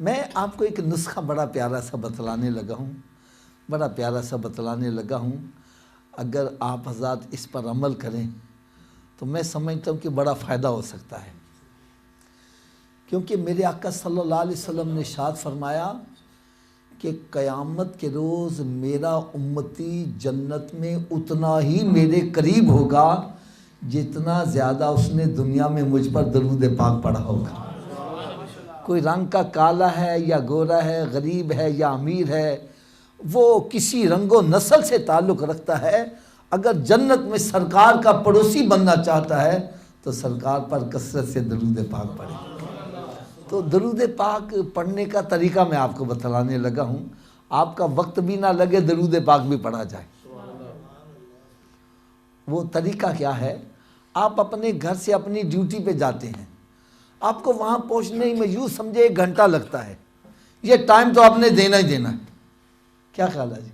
میں آپ کو ایک نسخہ بڑا پیارا سا بتلانے لگا ہوں، اگر آپ حضرات اس پر عمل کریں تو میں سمجھتا ہوں کہ بڑا فائدہ ہو سکتا ہے، کیونکہ میرے آقا صلی اللہ علیہ وسلم نے ارشاد فرمایا کہ قیامت کے روز میرا امتی جنت میں اتنا ہی میرے قریب ہوگا جتنا زیادہ اس نے دنیا میں مجھ پر درود پاک پڑھا ہوگا۔ کوئی رنگ کا کالا ہے یا گورا ہے، غریب ہے یا امیر ہے، وہ کسی رنگ و نسل سے تعلق رکھتا ہے، اگر جنت میں سرکار کا پڑوسی بننا چاہتا ہے تو سرکار پر کثرت سے درود پاک پڑھے۔ تو درود پاک پڑھنے کا طریقہ میں آپ کو بتلانے لگا ہوں، آپ کا وقت بھی نہ لگے، درود پاک بھی پڑھا جائے۔ وہ طریقہ کیا ہے؟ آپ اپنے گھر سے اپنی ڈیوٹی پہ جاتے ہیں، آپ کو وہاں پہنچنے میں یوں سمجھے 1 گھنٹہ لگتا ہے، یہ ٹائم تو آپ نے دینا ہی دینا ہے۔ کیا خیال ہے جی؟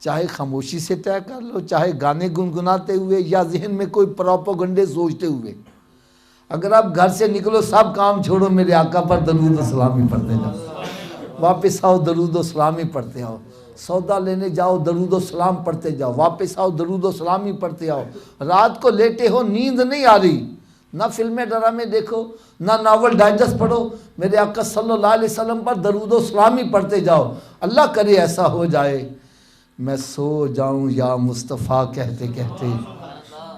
چاہے خاموشی سے طے کر لو، چاہے گانے گنگناتے ہوئے یا ذہن میں کوئی پروپیگنڈے سوچتے ہوئے، اگر آپ گھر سے نکلو سب کام چھوڑو، میرے آقا پر درود و سلامی پڑھتے جاؤ، واپس آؤ درود و سلامی پڑھتے آؤ، سودا لینے جاؤ درود و سلام پڑھتے جاؤ، واپس آؤ درود و سلامی پڑھتے آؤ، رات کو لیٹے ہو نیند نہیں آ رہی، نہ فلمیں ڈرامے دیکھو، نہ ناول ڈائجسٹ پڑھو، میرے آقا صلی اللہ علیہ وسلم پر درود و سلامی پڑھتے جاؤ۔ اللہ کرے ایسا ہو جائے میں سو جاؤں یا مصطفیٰ کہتے کہتے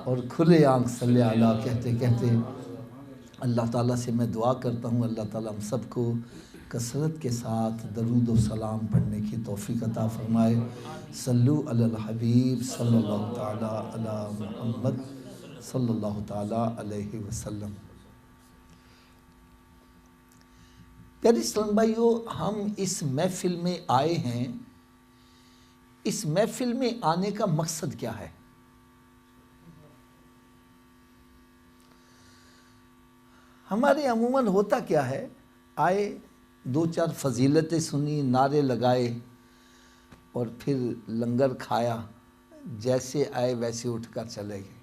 اور کھلے آنکھ صلی اللہ کہتے کہتے۔ اللہ تعالیٰ سے میں دعا کرتا ہوں اللہ تعالیٰ ہم سب کو کثرت کے ساتھ درود و سلام پڑھنے کی توفیق عطا فرمائے۔ صلو علی الحبیب صلی اللہ تعالیٰ علی محمد صلی اللہ تعالیٰ علیہ وسلم۔ پیارے اسلام بھائیو، ہم اس محفل میں آئے ہیں، اس محفل میں آنے کا مقصد کیا ہے؟ ہمارے عموماً ہوتا کیا ہے، آئے 2-4 فضیلتیں سنی، نعرے لگائے اور پھر لنگر کھایا، جیسے آئے ویسے اٹھ کر چلے گئے۔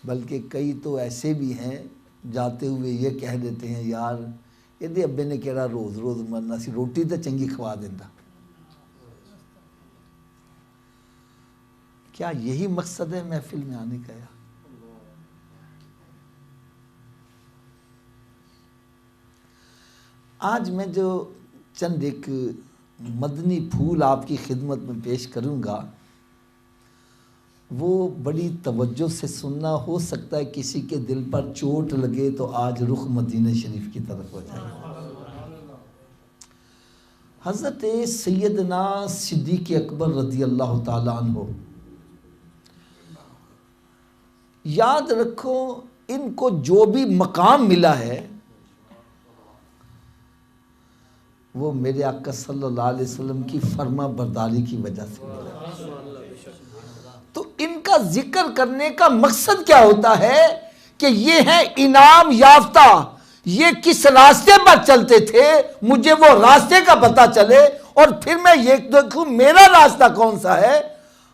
بلکہ کئی تو ایسے بھی ہیں جاتے ہوئے یہ کہہ دیتے ہیں، یار یہ ابے نے کہڑا روز روز مرنا سی، روٹی تو چنگی کھوا دینا۔ کیا یہی مقصد ہے محفل میں آنے کا؟ آج میں جو چند ایک مدنی پھول آپ کی خدمت میں پیش کروں گا، وہ بڑی توجہ سے سننا، ہو سکتا ہے کسی کے دل پر چوٹ لگے تو آج رخ مدینہ شریف کی طرف ہو جائے۔ حضرت سیدنا صدیق اکبر رضی اللہ تعالیٰ عنہ، یاد رکھو ان کو جو بھی مقام ملا ہے وہ میرے آقا صلی اللہ علیہ وسلم کی فرما برداری کی وجہ سے ملا۔ تو ان کا ذکر کرنے کا مقصد کیا ہوتا ہے کہ یہ ہے انعام یافتہ، یہ کس راستے پر چلتے تھے، مجھے وہ راستے کا پتہ چلے اور پھر میں یہ دیکھوں میرا راستہ کون سا ہے۔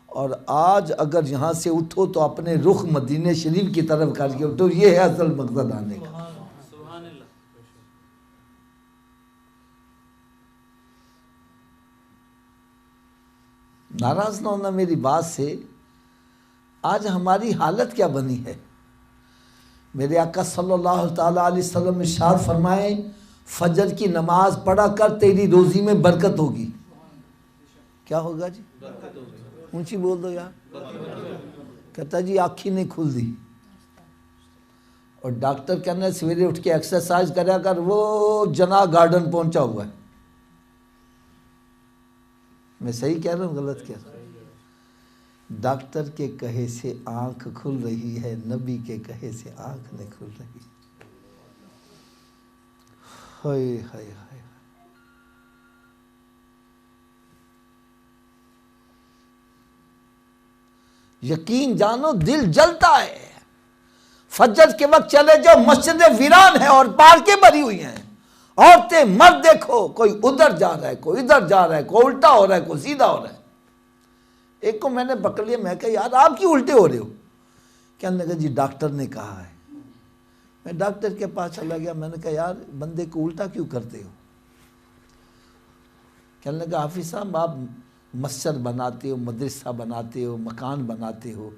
اور آج اگر یہاں سے اٹھو تو اپنے رخ مدینہ شریف کی طرف کر کے اٹھو، یہ ہے اصل مقصد آنے کا۔ ناراض نہ ہونا میری بات سے، آج ہماری حالت کیا بنی ہے؟ میرے آقا صلی اللہ تعالیٰ علیہ وسلم ارشاد فرمائے، فجر کی نماز پڑھا کر تیری روزی میں برکت ہوگی۔ کیا ہوگا جی؟ اونچی بول دو یار۔ کہتا جی آنکھی نہیں کھل دی، اور ڈاکٹر کہنا ہے سویرے اٹھ کے ایکسرسائز کریا کر، وہ جناح گارڈن پہنچا ہوا ہے۔ میں صحیح کہہ رہا ہوں غلط کہہ رہا ہوں؟ ڈاکٹر کے کہے سے آنکھ کھل رہی ہے، نبی کے کہے سے آنکھ نہیں کھل رہی۔ ہائے ہائے ہائے، یقین جانو دل جلتا ہے۔ فجر کے وقت چلے جاؤ، مسجد ویران ہے اور پارکیں بھری ہوئی ہیں، عورتیں مرد دیکھو، کوئی ادھر جا رہا ہے، کوئی ادھر جا رہا ہے، کوئی الٹا ہو رہا ہے، کوئی سیدھا ہو رہا ہے۔ ایک کو میں نے پکڑ لیا، میں کہا یار آپ کیوں الٹے ہو رہے ہو؟ کہنے لگا جی ڈاکٹر نے کہا ہے۔ میں ڈاکٹر کے پاس چلا گیا، میں نے کہا یار بندے کو الٹا کیوں کرتے ہو؟ کہنے لگا حافظ صاحب آپ مسجد بناتے ہو، مدرسہ بناتے ہو، مکان بناتے ہو،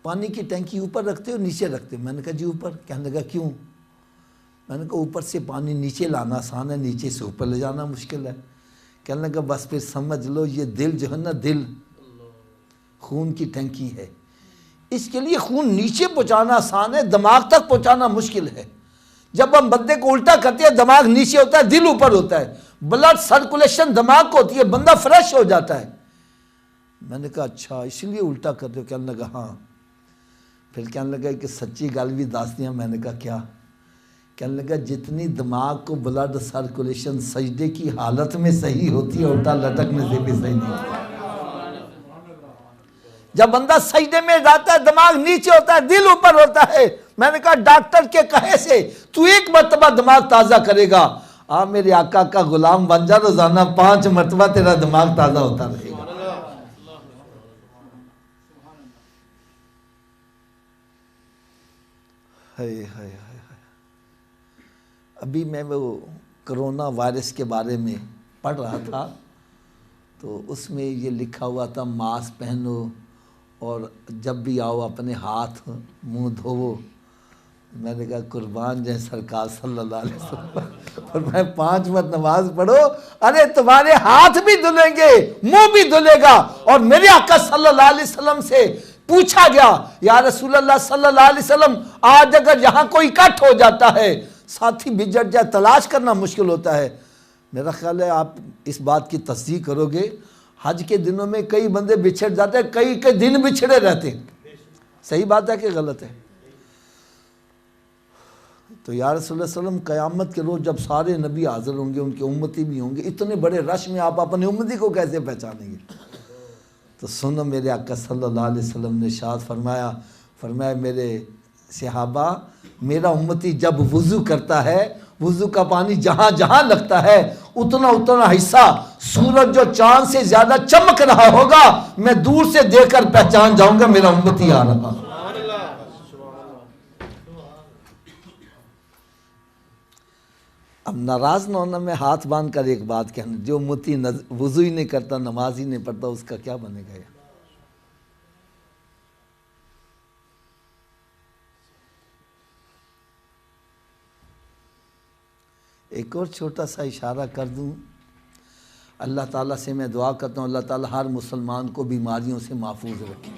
پانی کی ٹینکی اوپر رکھتے ہو نیچے رکھتے ہو؟ میں نے کہا جی اوپر۔ کہنے لگا کیوں؟ میں نے کہا اوپر سے پانی نیچے لانا آسان ہے، نیچے سے اوپر لے جانا مشکل ہے۔ کہنے لگا بس پھر سمجھ لو یہ دل جو ہے نا، دل خون کی ٹینکی ہے، اس کے لیے خون نیچے پہنچانا آسان ہے، دماغ تک پہنچانا مشکل ہے۔ جب ہم بندے کو الٹا کرتے ہیں دماغ نیچے ہوتا ہے، دل اوپر ہوتا ہے، بلڈ سرکولیشن دماغ کو ہوتی ہے، بندہ فریش ہو جاتا ہے۔ میں نے کہا اچھا اس لیے الٹا کرتے ہو؟ کہنے لگا ہاں۔ پھر کہنے لگا کہ سچی گل بھی دس دیا۔ میں نے کہا کیا؟ کہنے لگا جتنی دماغ کو بلڈ سرکولیشن سجدے کی حالت میں صحیح ہوتی ہے، الٹا لٹکنے سے بھی صحیح نہیں ہوتی۔ جب بندہ سجدے میں جاتا ہے دماغ نیچے ہوتا ہے، دل اوپر ہوتا ہے۔ میں نے کہا ڈاکٹر کے کہے سے تو ایک مرتبہ دماغ تازہ کرے گا، میرے آقا کا غلام بن جا، روزانہ 5 مرتبہ تیرا دماغ تازہ ہوتا رہے گا۔ ابھی میں وہ کرونا وائرس کے بارے میں پڑھ رہا تھا، تو اس میں یہ لکھا ہوا تھا ماسک پہنو اور جب بھی آؤ اپنے ہاتھ منہ دھوو۔ میں نے کہا قربان جائیں سرکار صلی اللہ علیہ وسلم، اور میں 5 وقت نماز پڑھو، ارے تمہارے ہاتھ بھی دھلیں گے، منہ بھی دھلے گا۔ اور میرے آقا صلی اللہ علیہ وسلم سے پوچھا گیا یا رسول اللہ صلی اللہ علیہ وسلم آج اگر یہاں کوئی اکٹھ ہو جاتا ہے، ساتھی بجڑ جائے، تلاش کرنا مشکل ہوتا ہے۔ میرا خیال ہے آپ اس بات کی تصدیق کرو گے، حج کے دنوں میں کئی بندے بچھڑ جاتے ہیں، کئی کے دن بچھڑے رہتے ہیں۔ صحیح بات ہے کہ غلط ہے؟ تو یا رسول اللہ صلی اللہ علیہ وسلم قیامت کے روز جب سارے نبی حاضر ہوں گے، ان کے امتی بھی ہوں گے، اتنے بڑے رش میں آپ اپنے امتی کو کیسے پہچانیں گے؟ تو سنو میرے آقا صلی اللہ علیہ وسلم نے ارشاد فرمایا میرے صحابہ، میرا امتی جب وضو کرتا ہے، وضو کا پانی جہاں جہاں لگتا ہے اتنا اتنا حصہ سورج جو چاند سے زیادہ چمک رہا ہوگا، میں دور سے دیکھ کر پہچان جاؤں گا میرا امتی آ رہا۔ اب ناراض نہ ہونا، میں ہاتھ باندھ کر ایک بات کہنا، جو امتی وضو ہی نہیں کرتا، نماز ہی نہیں پڑھتا، اس کا کیا بنے گا؟ ایک اور چھوٹا سا اشارہ کر دوں، اللہ تعالیٰ سے میں دعا کرتا ہوں اللہ تعالیٰ ہر مسلمان کو بیماریوں سے محفوظ رکھے،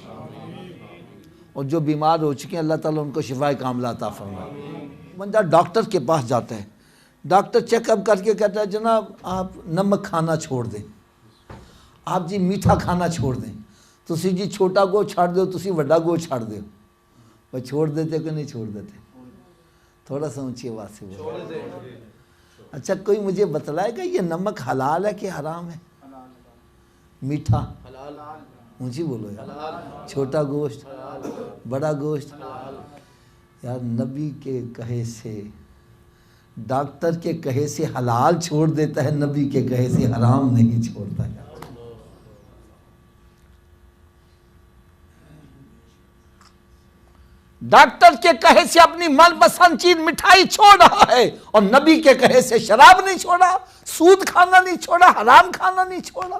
اور جو بیمار ہو چکے ہیں اللہ تعالیٰ ان کو شفائے کاملہ عطا فرمائے۔ بندہ ڈاکٹر کے پاس جاتا ہے، ڈاکٹر چیک اپ کر کے کہتا ہے جناب آپ نمک کھانا چھوڑ دیں، آپ جی میٹھا کھانا چھوڑ دیں، تسی جی چھوٹا گو چھاڑ دو، تسی وڈا گو چھاڑ دو۔ وہ چھوڑ دیتے کہ نہیں چھوڑ دیتے؟ تھوڑا سا اونچی آواز سے بولو۔ اچھا کوئی مجھے بتلائے گا یہ نمک حلال ہے کہ حرام ہے؟ میٹھا اونچی بولو یار، چھوٹا گوشت، بڑا گوشت، یار نبی کے کہے سے، ڈاکٹر کے کہے سے حلال چھوڑ دیتا ہے، نبی کے کہے سے حرام نہیں چھوڑتا ہے۔ ڈاکٹر کے کہے سے اپنی من پسند چیز مٹھائی چھوڑ رہا ہے، اور نبی کے کہے سے شراب نہیں چھوڑا، سود کھانا نہیں چھوڑا، حرام کھانا نہیں چھوڑا۔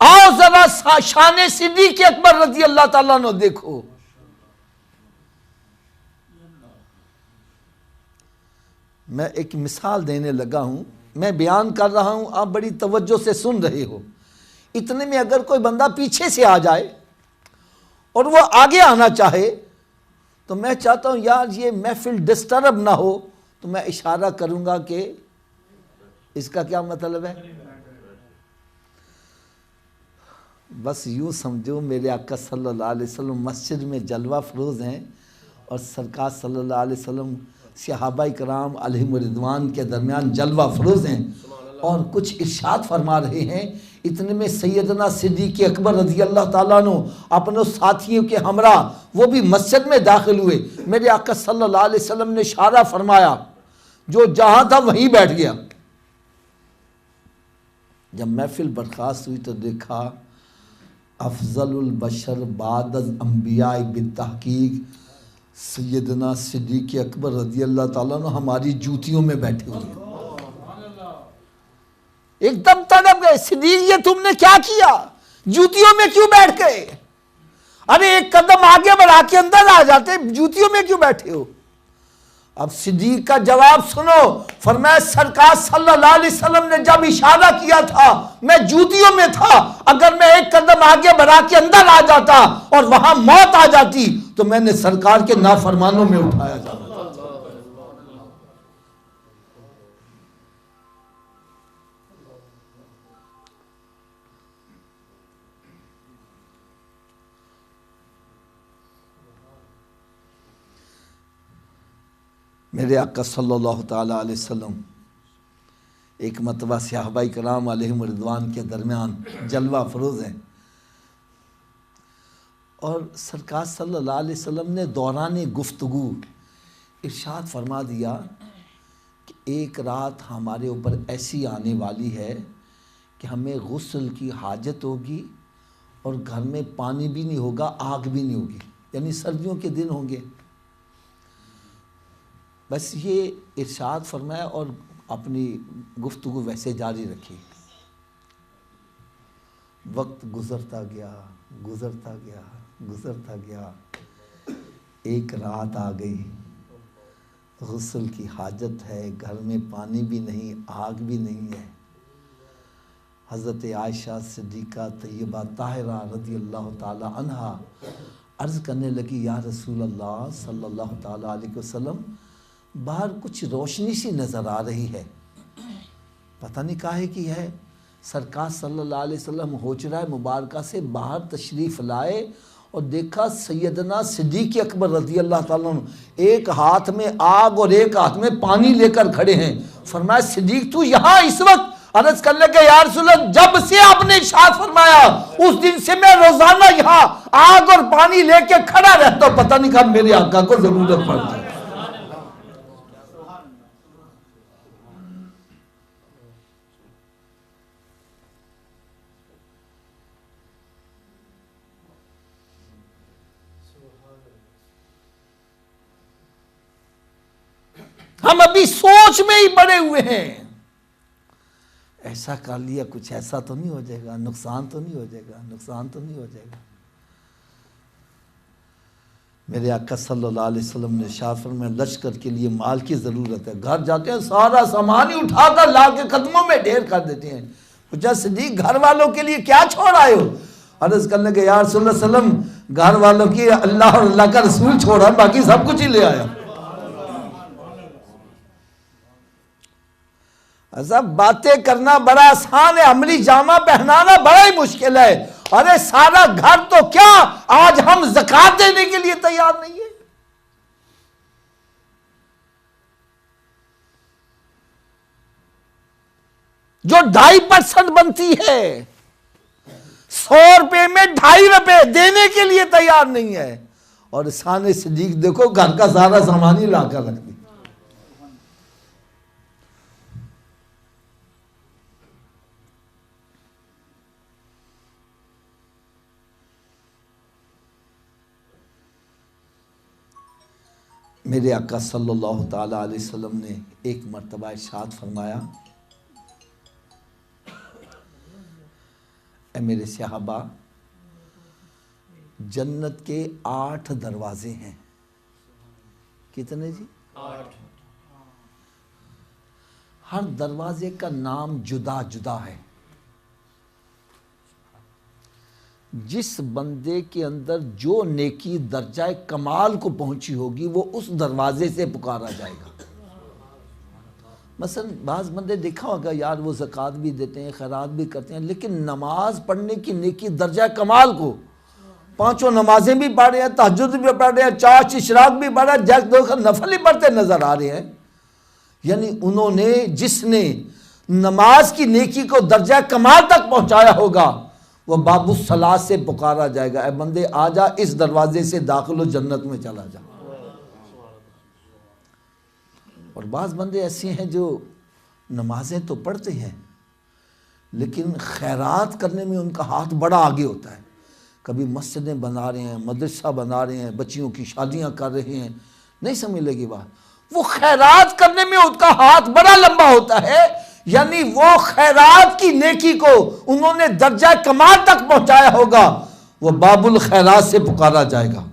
آؤ ذرا شان صدیق اکبر رضی اللہ تعالیٰ عنہ دیکھو۔ میں ایک مثال دینے لگا ہوں، میں بیان کر رہا ہوں، آپ بڑی توجہ سے سن رہے ہو۔ اتنے میں اگر کوئی بندہ پیچھے سے آ جائے اور وہ آگے آنا چاہے تو میں چاہتا ہوں یار یہ محفل ڈسٹرب نہ ہو، تو میں اشارہ کروں گا کہ اس کا کیا مطلب ہے۔ بس یوں سمجھو میرے آقا صلی اللہ علیہ وسلم مسجد میں جلوہ فروز ہیں، اور سرکار صلی اللہ علیہ وسلم صحابہ کرام علیہم رضوان کے درمیان جلوہ فروز ہیں، اور کچھ ارشاد فرما رہے ہیں۔ اتنے میں سیدنا صدیق اکبر رضی اللہ تعالیٰ عنہ اپنے ساتھیوں کے ہمراہ وہ بھی مسجد میں داخل ہوئے۔ میرے آقا صلی اللہ علیہ وسلم نے اشارہ فرمایا، جو جہاں تھا وہیں بیٹھ گیا۔ جب محفل برخاست ہوئی تو دیکھا افضل البشر بعد از انبیاء بالتحقیق سیدنا صدیق اکبر رضی اللہ تعالیٰ عنہ ہماری جوتیوں میں بیٹھے ہوئے ہیں۔ ایک دم تڑپ گئے، صدیق یہ تم نے کیا کیا؟ جوتیوں میں کیوں بیٹھ گئے؟ ارے ایک قدم آگے بڑھا کے اندر آ جاتے، جوتیوں میں کیوں بیٹھے ہو؟ اب صدیق کا جواب سنو، فرمایا سرکار صلی اللہ علیہ وسلم نے جب اشارہ کیا تھا میں جوتیوں میں تھا، اگر میں ایک قدم آگے بڑھا کے اندر آ جاتا اور وہاں موت آ جاتی تو میں نے سرکار کے نافرمانوں میں اٹھایا جاتا۔ میرے آقا صلی اللہ تعالیٰ علیہ وسلم ایک مرتبہ صحابہ کرام علیہم رضوان کے درمیان جلوہ فروز ہیں، اور سرکار صلی اللہ علیہ وسلم نے دوران گفتگو ارشاد فرما دیا کہ ایک رات ہمارے اوپر ایسی آنے والی ہے کہ ہمیں غسل کی حاجت ہوگی اور گھر میں پانی بھی نہیں ہوگا، آگ بھی نہیں ہوگی، یعنی سردیوں کے دن ہوں گے۔ بس یہ ارشاد فرمایا اور اپنی گفتگو ویسے جاری رکھی۔ وقت گزرتا گیا گزرتا گیا گزرتا گیا، ایک رات آ گئی، غسل کی حاجت ہے، گھر میں پانی بھی نہیں، آگ بھی نہیں ہے۔ حضرت عائشہ صدیقہ طیبہ طاہرہ رضی اللہ تعالی عنہا عرض کرنے لگی یا رسول اللہ صلی اللہ تعالی علیہ وسلم، باہر کچھ روشنی سی نظر آ رہی ہے، پتہ نہیں کاہے کی ہے۔ سرکار صلی اللہ علیہ وسلم حجرہ مبارکہ سے باہر تشریف لائے اور دیکھا سیدنا صدیق اکبر رضی اللہ تعالیٰ عنہ ایک ہاتھ میں آگ اور ایک ہاتھ میں پانی لے کر کھڑے ہیں۔ فرمایا صدیق تو یہاں اس وقت؟ عرض کر لگے یا رسول اللہ جب سے آپ نے ارشاد فرمایا اس دن سے میں روزانہ یہاں آگ اور پانی لے کے کھڑا رہتا ہوں، پتہ نہیں کب میرے آقا کو ضرورت پڑتی ہے۔ ہم ابھی سوچ میں ہی پڑے ہوئے ہیں، ایسا کر لیا کچھ ایسا تو نہیں ہو جائے گا، نقصان تو نہیں ہو جائے گا، نقصان تو نہیں ہو جائے گا۔ میرے آقا صلی اللہ علیہ وسلم نے ارشاد فرمایا لشکر کے لیے مال کی ضرورت ہے، گھر جاتے ہیں سارا سامان ہی اٹھا کر لا کے قدموں میں ڈھیر کر دیتے ہیں۔ پوچھا صدیق گھر والوں کے لیے کیا چھوڑ آئے ہو؟ عرض کرنے کے یا رسول اللہ صلی اللہ علیہ وسلم گھر والوں کی اللہ اور اللہ کا رسول چھوڑا، باقی سب کچھ ہی لے آیا۔ ایسا باتیں کرنا بڑا آسان ہے، عملی جامہ پہنانا بڑا ہی مشکل ہے۔ ارے سارا گھر تو کیا آج ہم زکوٰۃ دینے کے لیے تیار نہیں ہے۔ جو 2.5% بنتی ہے 100 روپے میں 2.5 روپے دینے کے لیے تیار نہیں ہے، اور سانے صدیق دیکھو گھر کا سارا سامان ہی لا کر رکھ دی۔ میرے آقا صلی اللہ تعالیٰ علیہ وسلم نے ایک مرتبہ ارشاد فرمایا اے میرے صحابہ جنت کے 8 دروازے ہیں۔ کتنے جی؟ 8۔ ہر دروازے کا نام جدا جدا ہے۔ جس بندے کے اندر جو نیکی درجہ کمال کو پہنچی ہوگی وہ اس دروازے سے پکارا جائے گا۔ مثلا بعض بندے دیکھا ہوگا یار وہ زکوٰۃ بھی دیتے ہیں، خیرات بھی کرتے ہیں، لیکن نماز پڑھنے کی نیکی درجہ کمال کو 5 نمازیں بھی پڑھ رہے ہیں، تہجد بھی پڑھ رہے ہیں، 4 اشراق بھی پڑھ رہے ہیں، 2 نفل ہی پڑھتے نظر آ رہے ہیں۔ یعنی انہوں نے جس نے نماز کی نیکی کو درجہ کمال تک پہنچایا ہوگا وہ باب الصلاۃ سے پکارا جائے گا، اے بندے آ جا اس دروازے سے داخل ہو جنت میں چلا جا۔ اور بعض بندے ایسے ہیں جو نمازیں تو پڑھتے ہیں لیکن خیرات کرنے میں ان کا ہاتھ بڑا آگے ہوتا ہے. کبھی مسجدیں بنا رہے ہیں، مدرسہ بنا رہے ہیں، بچیوں کی شادیاں کر رہے ہیں، نہیں سمجھ لگی بات. وہ خیرات کرنے میں ان کا ہاتھ بڑا لمبا ہوتا ہے، یعنی وہ خیرات کی نیکی کو انہوں نے درجہ کمال تک پہنچایا ہوگا. وہ باب الخیرات سے پکارا جائے گا،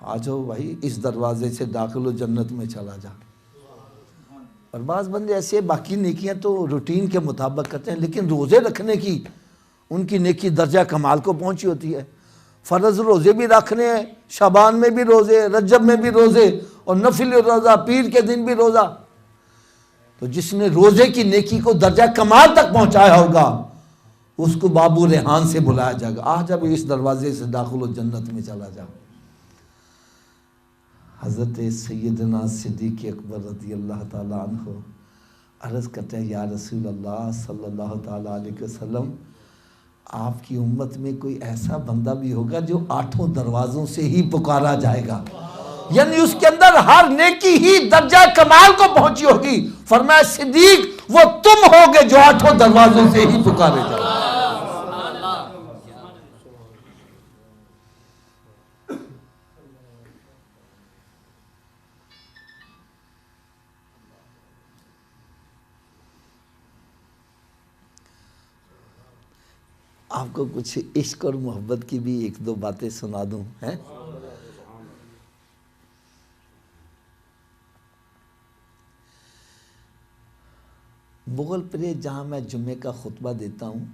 آ جاؤ بھائی اس دروازے سے داخل ہو، جنت میں چلا جا. اور بعض بندے ایسے باقی نیکیاں تو روٹین کے مطابق کرتے ہیں، لیکن روزے رکھنے کی ان کی نیکی درجہ کمال کو پہنچی ہوتی ہے. فرض روزے بھی رکھنے ہیں، شعبان میں بھی روزے، رجب میں بھی روزے، اور نفل روزہ، پیر کے دن بھی روزہ. تو جس نے روزے کی نیکی کو درجہ کمال تک پہنچایا ہوگا اس کو بابو ریحان سے بلایا جائے گا، آ جب اس دروازے سے داخل ہو، جنت میں چلا جا. حضرت سیدنا صدیق اکبر رضی اللہ تعالیٰ عنہ عرض کرتے ہیں، یا رسول اللہ صلی اللہ تعالیٰ علیہ وسلم، آپ کی امت میں کوئی ایسا بندہ بھی ہوگا جو 8 دروازوں سے ہی پکارا جائے گا، یعنی اس کے اندر ہر نیکی ہی درجہ کمال کو پہنچی ہوگی. فرمایا صدیق وہ تم ہوگے جو 8 دروازوں سے ہی پکارے جائے. آپ کو کچھ عشق اور محبت کی بھی 1-2 باتیں سنا دوں ہیں. مغل پرے جہاں میں جمعے کا خطبہ دیتا ہوں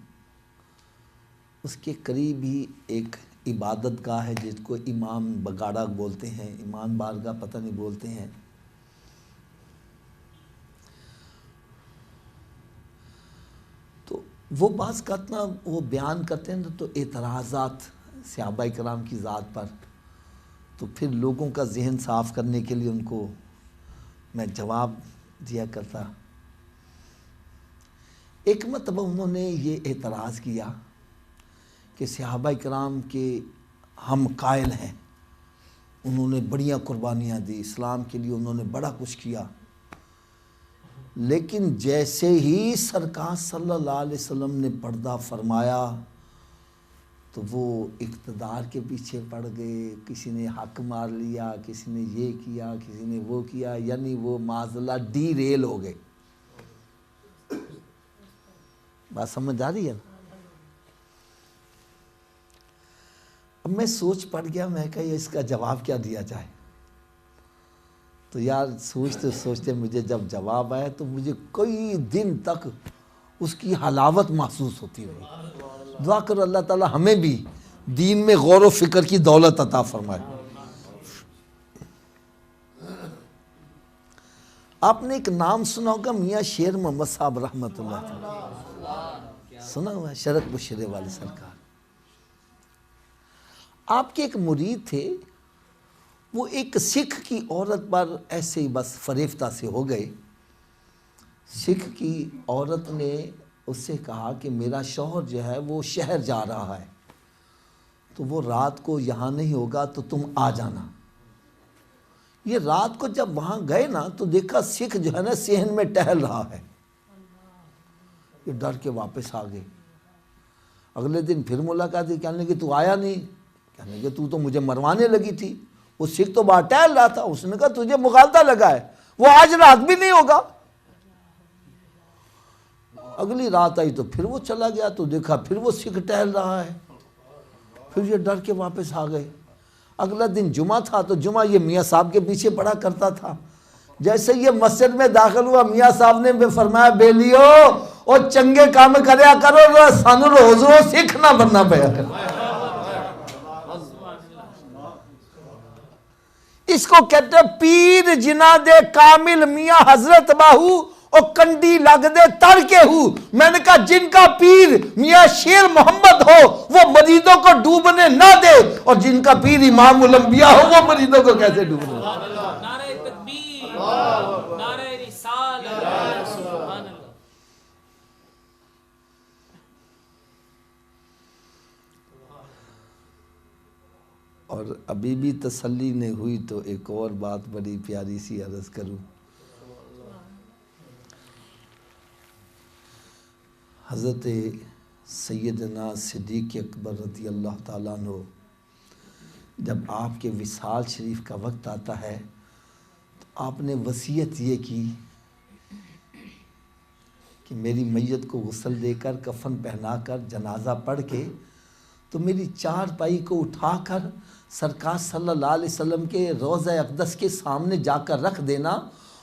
اس کے قریب ہی ایک عبادت گاہ ہے جس کو امام بگاڑا بولتے ہیں، امام بارگاہ پتہ نہیں بولتے ہیں. تو وہ بعض کا اتنا وہ بیان کرتے ہیں تو اعتراضات صحابہ کرام کی ذات پر، تو پھر لوگوں کا ذہن صاف کرنے کے لیے ان کو میں جواب دیا کرتا. ایک مرتبہ انہوں نے یہ اعتراض کیا کہ صحابہ کرام کے ہم قائل ہیں، انہوں نے بڑیاں قربانیاں دی اسلام کے لیے، انہوں نے بڑا کچھ کیا، لیکن جیسے ہی سرکار صلی اللہ علیہ وسلم نے پردہ فرمایا تو وہ اقتدار کے پیچھے پڑ گئے، کسی نے حق مار لیا، کسی نے یہ کیا، کسی نے وہ کیا، یعنی وہ معاذ اللہ ڈی ریل ہو گئے. بات سمجھ آ رہی ہے؟ اب میں سوچ پڑ گیا، میں کہا اس کا جواب کیا دیا جائے. تو یار سوچتے سوچتے مجھے جب جواب آیا تو مجھے کئی دن تک اس کی حلاوت محسوس ہوتی ہوئی. دعا کرو اللہ تعالی ہمیں بھی دین میں غور و فکر کی دولت عطا فرمائے. آپ نے ایک نام سنا ہوگا، میاں شیر محمد صاحب رحمۃ اللہ تعالی، سنا ہوا ہے، شرط بشرے والے سرکار. آپ کے ایک مرید تھے، وہ ایک سکھ کی عورت پر ایسے ہی بس فریفتہ سے ہو گئے. سکھ کی عورت نے اس سے کہا کہ میرا شوہر جو ہے وہ شہر جا رہا ہے، تو وہ رات کو یہاں نہیں ہوگا تو تم آ جانا. یہ رات کو جب وہاں گئے نا تو دیکھا سکھ جو ہے نا صحن میں ٹہل رہا ہے. یہ ڈر کے واپس آ گئے. اگلے دن پھر ملاقات کی، کہنے لگے تو آیا نہیں، کہنے لگے تو مجھے مروانے لگی تھی. وہ سکھ تو باہر ٹہل رہا تھا، اس نے کہا تجھے مغالطہ لگا ہے، وہ آج رات بھی نہیں ہوگا. اگلی رات آئی تو پھر وہ چلا گیا تو دیکھا پھر وہ سکھ ٹہل رہا ہے. پھر یہ ڈر کے واپس آ گئے. اگلا دن جمعہ تھا تو جمعہ یہ میاں صاحب کے پیچھے پڑا کرتا تھا. جیسے یہ مسجد میں داخل ہوا، میاں صاحب نے فرمایا بیلیو اور چنگے کام کریا کرو، سانو روز روز سکھ نہ بننا پیا کرو. اس کو کہتے ہیں پیر جنا دے کامل میاں حضرت باہو اور کنڈی لگ دے تر کے ہو. میں نے کہا جن کا پیر میاں شیر محمد ہو وہ مریدوں کو ڈوبنے نہ دے، اور جن کا پیر امام الانبیاء ہو وہ مریدوں کو کیسے ڈوبنے دے. نعرہ تکبیر، نعرہ رسالت، سبحان اللہ. اور ابھی بھی تسلی نہیں ہوئی تو ایک اور بات بڑی پیاری سی عرض کروں. حضرت سیدنا صدیق اکبر رضی اللہ تعالیٰ عنہ جب آپ کے وصال شریف کا وقت آتا ہے تو آپ نے وصیت یہ کی کہ میری میت کو غسل دے کر کفن پہنا کر جنازہ پڑھ کے تو میری چارپائی کو اٹھا کر سرکار صلی اللہ علیہ وسلم کے روضہ اقدس کے سامنے جا کر رکھ دینا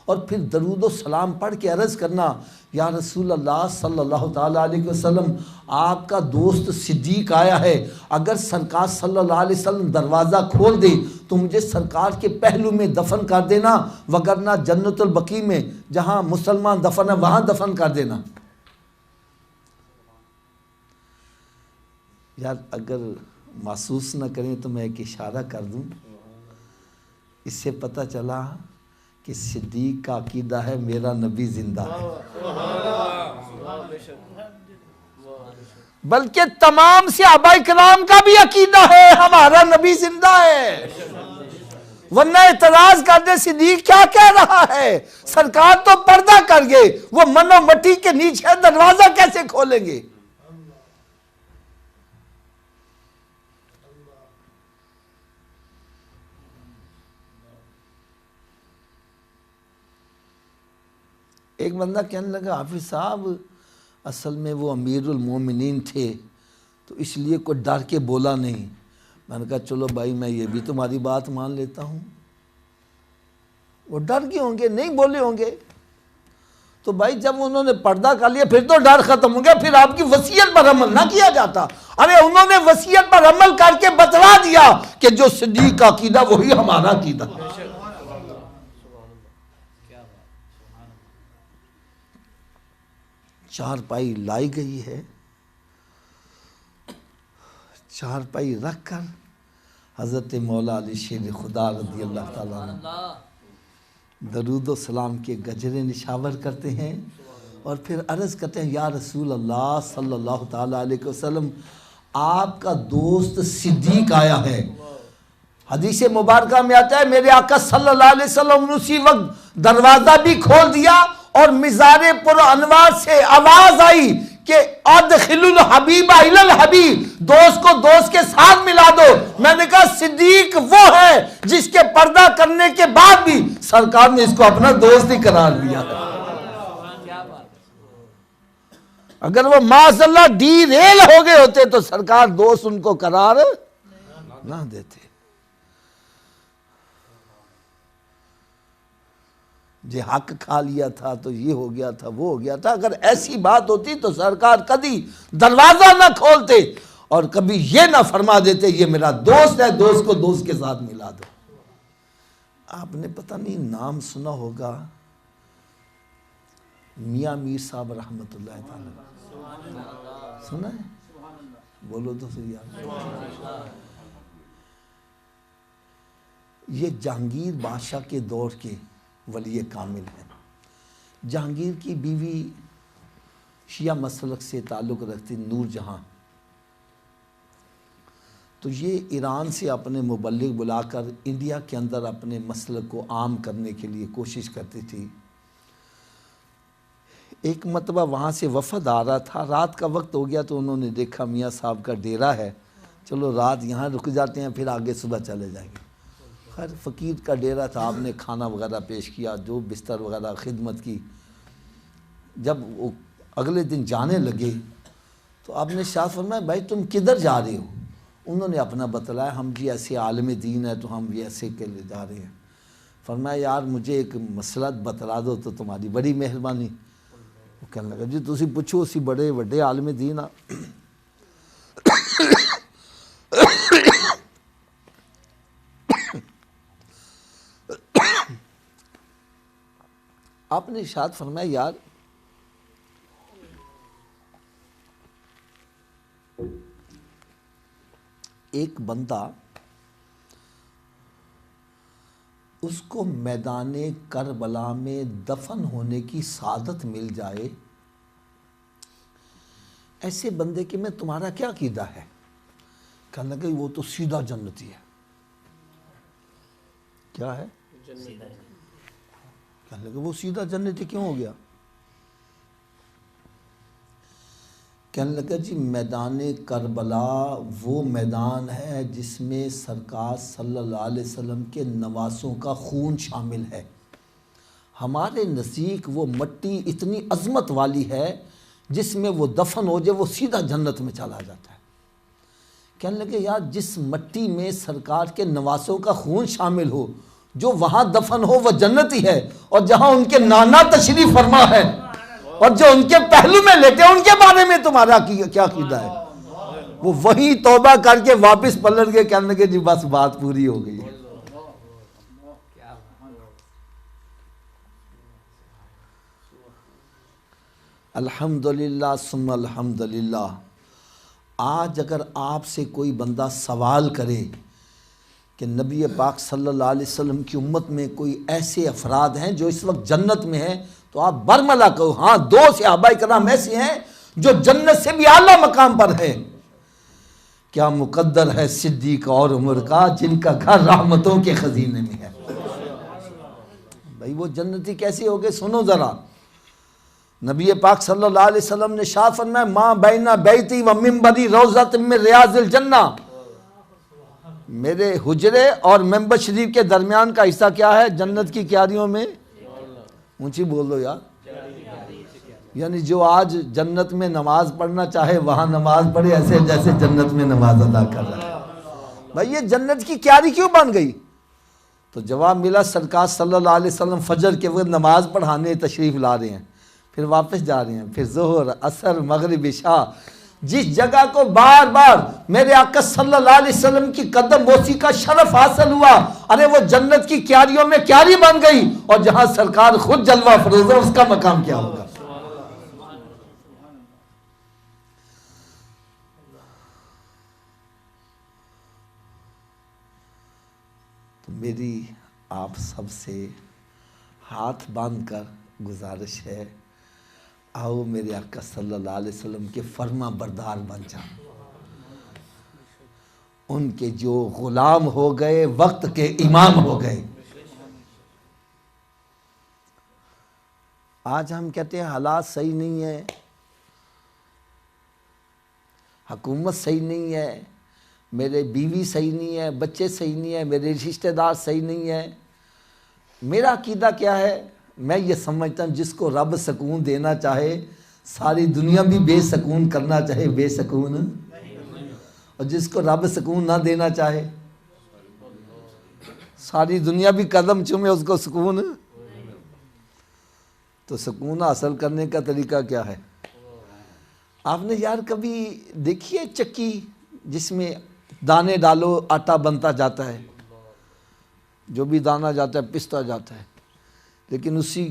اور پھر درود و سلام پڑھ کے عرض کرنا یا رسول اللہ صلی اللہ تعالیٰ علیہ وسلم آپ کا دوست صدیق آیا ہے، اگر سرکار صلی اللہ علیہ وسلم دروازہ کھول دے تو مجھے سرکار کے پہلو میں دفن کر دینا، وگرنہ جنت البقیع میں جہاں مسلمان دفن ہے وہاں دفن کر دینا۔ یار اگر محسوس نہ کریں تو میں ایک اشارہ کر دوں، اس سے پتہ چلا کہ صدیق کا عقیدہ ہے میرا نبی زندہ ہے، بلکہ تمام صحابہ کرام کا بھی عقیدہ ہے ہمارا نبی زندہ ہے، ورنہ اعتراض کرتے صدیق کیا کہہ رہا ہے، سرکار تو پردہ کر گئے، وہ من و مٹی کے نیچے دروازہ کیسے کھولیں گے؟ ایک بندہ کہنے لگا حافظ صاحب اصل میں وہ امیر المومنین تھے تو اس لیے کوئی ڈر کے بولا نہیں۔ میں نے کہا چلو بھائی میں یہ بھی تمہاری بات مان لیتا ہوں، وہ ڈر گئے ہوں گے، نہیں بولے ہوں گے تو بھائی جب انہوں نے پردہ کر لیا پھر تو ڈر ختم ہو گیا، پھر آپ کی وصیت پر عمل نہ کیا جاتا۔ ارے انہوں نے وصیت پر عمل کر کے بتلا دیا کہ جو صدیق کا عقیدہ وہی ہمارا عقیدہ۔ چارپائی لائی گئی ہے، چارپائی رکھ کر حضرت مولا علی شیر خدا رضی اللہ تعالیٰ عنہ درود و سلام کے گجرے نشاور کرتے ہیں اور پھر عرض کرتے ہیں یا رسول اللہ صلی اللہ تعالیٰ علیہ وسلم آپ کا دوست صدیق آیا ہے۔ حدیث مبارکہ میں آتا ہے میرے آقا صلی اللہ علیہ وسلم نے اسی وقت دروازہ بھی کھول دیا اور مزار پر انوار سے آواز آئی کہ ادخل الحبیب الی الحبیب، دوست کو دوست کے ساتھ ملا دو۔ میں نے کہا صدیق وہ ہے جس کے پردہ کرنے کے بعد بھی سرکار نے اس کو اپنا دوست ہی قرار دیا۔ اگر وہ معاذ اللہ ڈی ریل ہو گئے ہوتے تو سرکار دوست ان کو قرار نہ دیتے۔ جی حق کھا لیا تھا تو یہ ہو گیا تھا وہ ہو گیا تھا، اگر ایسی بات ہوتی تو سرکار کبھی دروازہ نہ کھولتے اور کبھی یہ نہ فرما دیتے یہ میرا دوست ہے، دوست کو دوست کے ساتھ ملا دو۔ آپ نے پتہ نہیں نام سنا ہوگا میاں میر صاحب رحمت اللہ تعالی، سنا ہے؟ بولو تو صحیح یار۔ یہ جہانگیر بادشاہ کے دور کے ولی کامل ہیں۔ جہانگیر کی بیوی شیعہ مسلک سے تعلق رکھتی نور جہاں، تو یہ ایران سے اپنے مبلغ بلا کر انڈیا کے اندر اپنے مسلک کو عام کرنے کے لیے کوشش کرتی تھی۔ ایک مرتبہ وہاں سے وفد آ رہا تھا، رات کا وقت ہو گیا تو انہوں نے دیکھا میاں صاحب کا ڈیرا ہے، چلو رات یہاں رک جاتے ہیں پھر آگے صبح چلے جائیں گے۔ خیر فقیر کا ڈیرا تھا، آپ نے کھانا وغیرہ پیش کیا، جو بستر وغیرہ خدمت کی۔ جب وہ اگلے دن جانے لگے تو آپ نے شاہ فرمایا بھائی تم کدھر جا رہے ہو؟ انہوں نے اپنا بتلایا ہم جی ایسے عالم دین ہے تو ہم یہ ایسے کے لے جا رہے ہیں۔ فرمایا یار مجھے ایک مسئلہ بتلا دو تو تمہاری بڑی مہربانی۔ وہ کہنے لگا جی تسی پوچھو اسی بڑے وڈے عالم دین آپ نے ارشاد فرمایا یار ایک بندہ اس کو میدان کربلا میں دفن ہونے کی سعادت مل جائے، ایسے بندے کے میں تمہارا کیا عقیدہ ہے؟ کہنے لگا وہ تو سیدھا جنتی ہے۔ کیا ہے؟ کہنے لگا وہ سیدھا جنتی کیوں ہو گیا؟ کہنے لگا جی میدان کربلا وہ میدان ہے جس میں سرکار صلی اللہ علیہ وسلم کے نواسوں کا خون شامل ہے. ہمارے نزدیک وہ مٹی اتنی عظمت والی ہے جس میں وہ دفن ہو جائے وہ سیدھا جنت میں چلا جاتا ہے. کہنے لگے یار جس مٹی میں سرکار کے نواسوں کا خون شامل ہو جو وہاں دفن ہو وہ جنتی ہے، اور جہاں ان کے نانا تشریف فرما ہے اور جو ان کے پہلو میں لیٹے ان کے بارے میں تمہارا کیا عقیدہ ہے؟ وہ وہیں توبہ کر کے واپس پلٹ کے کہنے لگے جی بس بات پوری ہو گئی ہے. الحمدللہ ثم الحمدللہ. آج اگر آپ سے کوئی بندہ سوال کرے کہ نبی پاک صلی اللہ علیہ وسلم کی امت میں کوئی ایسے افراد ہیں جو اس وقت جنت میں ہیں، تو آپ برملا کہو ہاں 2 صحابہ کرام ایسے ہیں جو جنت سے بھی اعلیٰ مقام پر ہیں. کیا مقدر ہے صدیق اور عمر کا جن کا گھر رحمتوں کے خزینے میں ہے. بھائی وہ جنتی کیسے ہو گئے؟ سنو ذرا. نبی پاک صلی اللہ علیہ وسلم نے شاہ فرمایا ماں بینا بیتی و منبری روضۃ من ریاض الجنہ. میرے حجرے اور ممبر شریف کے درمیان کا حصہ کیا ہے؟ جنت کی کیاریوں میں. اونچی بول دو یار. یعنی جو آج جنت میں نماز پڑھنا چاہے وہاں نماز پڑھے ایسے جیسے جنت میں نماز ادا کر رہا ہے. بھائی یہ جنت کی کیاری کیوں بن گئی؟ تو جواب ملا سرکار صلی اللہ علیہ وسلم فجر کے وقت نماز پڑھانے تشریف لا رہے ہیں، پھر واپس جا رہے ہیں، پھر ظہر عصر مغرب عشاء. جس جگہ کو بار بار میرے آقا صلی اللہ علیہ وسلم کی قدم بوسی کا شرف حاصل ہوا، ارے وہ جنت کی کیاریوں میں کیاری بن گئی. اور جہاں سرکار خود جلوہ افروز ہے اس کا مقام کیا ہوگا؟ تو میری آپ سب سے ہاتھ باندھ کر گزارش ہے، آؤ میرے آقا صلی اللہ علیہ وسلم کے فرما بردار بن جاؤ. ان کے جو غلام ہو گئے وقت کے امام ہو گئے. آج ہم کہتے ہیں حالات صحیح نہیں ہے، حکومت صحیح نہیں ہے، میرے بیوی صحیح نہیں ہے، بچے صحیح نہیں ہے، میرے رشتہ دار صحیح نہیں ہے. میرا عقیدہ کیا ہے؟ میں یہ سمجھتا ہوں جس کو رب سکون دینا چاہے ساری دنیا بھی بے سکون کرنا چاہے بے سکون، اور جس کو رب سکون نہ دینا چاہے ساری دنیا بھی قدم چومے اس کو سکون. تو سکون حاصل کرنے کا طریقہ کیا ہے؟ آپ نے یار کبھی دیکھی ہے چکی جس میں دانے ڈالو آٹا بنتا جاتا ہے، جو بھی دانہ جاتا ہے پستا جاتا ہے، لیکن اسی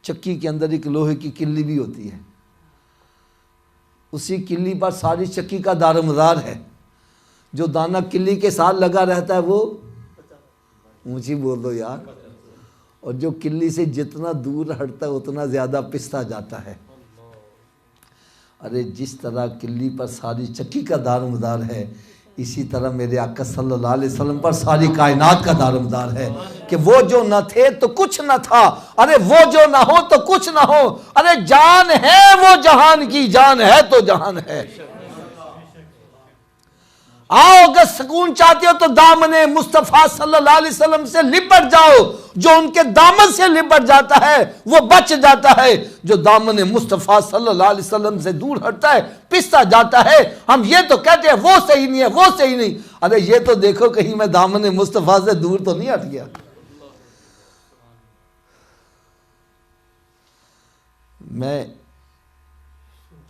چکی کے اندر ایک لوہے کی کلی بھی ہوتی ہے، اسی کلی پر ساری چکی کا دار و مدار ہے. جو دانہ کلی کے ساتھ لگا رہتا ہے وہ اونچی بول دو یار، اور جو کلی سے جتنا دور ہٹتا ہے اتنا زیادہ پستا جاتا ہے. ارے جس طرح کلی پر ساری چکی کا دار و مدار ہے، اسی طرح میرے آقا صلی اللہ علیہ وسلم پر ساری کائنات کا دار و مدار ہے کہ وہ جو نہ تھے تو کچھ نہ تھا، ارے وہ جو نہ ہو تو کچھ نہ ہو، ارے جان ہے وہ جہان کی، جان ہے تو جہان ہے. آؤ اگر سکون چاہتے ہو تو دامن مصطفیٰ صلی اللہ علیہ وسلم سے لپٹ جاؤ. جو ان کے دامن سے لپٹ جاتا ہے وہ بچ جاتا ہے، جو دامن مصطفیٰ صلی اللہ علیہ وسلم سے دور ہٹتا ہے پستا جاتا ہے. ہم یہ تو کہتے ہیں وہ صحیح نہیں ہے وہ صحیح نہیں، ارے یہ تو دیکھو کہیں میں دامن مصطفیٰ سے دور تو نہیں ہٹ گیا. میں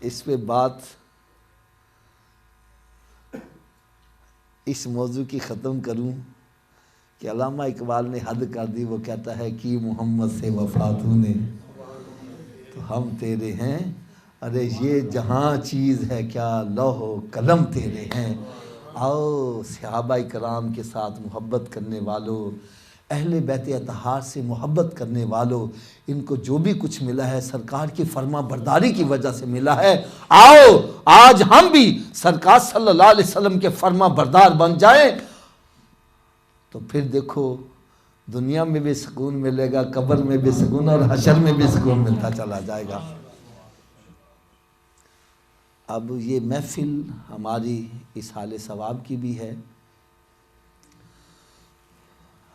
اس پہ بات اس موضوع کی ختم کروں کہ علامہ اقبال نے حد کر دی. وہ کہتا ہے کہ محمد سے وفا تو نے تو ہم تیرے ہیں، ارے یہ جہاں چیز ہے کیا لوح و قلم تیرے ہیں. آؤ صحابہ کرام کے ساتھ محبت کرنے والوں، اہل بیت اطہار سے محبت کرنے والوں، ان کو جو بھی کچھ ملا ہے سرکار کی فرما برداری کی وجہ سے ملا ہے. آؤ آج ہم بھی سرکار صلی اللہ علیہ وسلم کے فرما بردار بن جائیں، تو پھر دیکھو دنیا میں بھی سکون ملے گا، قبر میں بھی سکون، اور حشر میں بھی سکون ملتا چلا جائے گا. اب یہ محفل ہماری اصحال ثواب کی بھی ہے.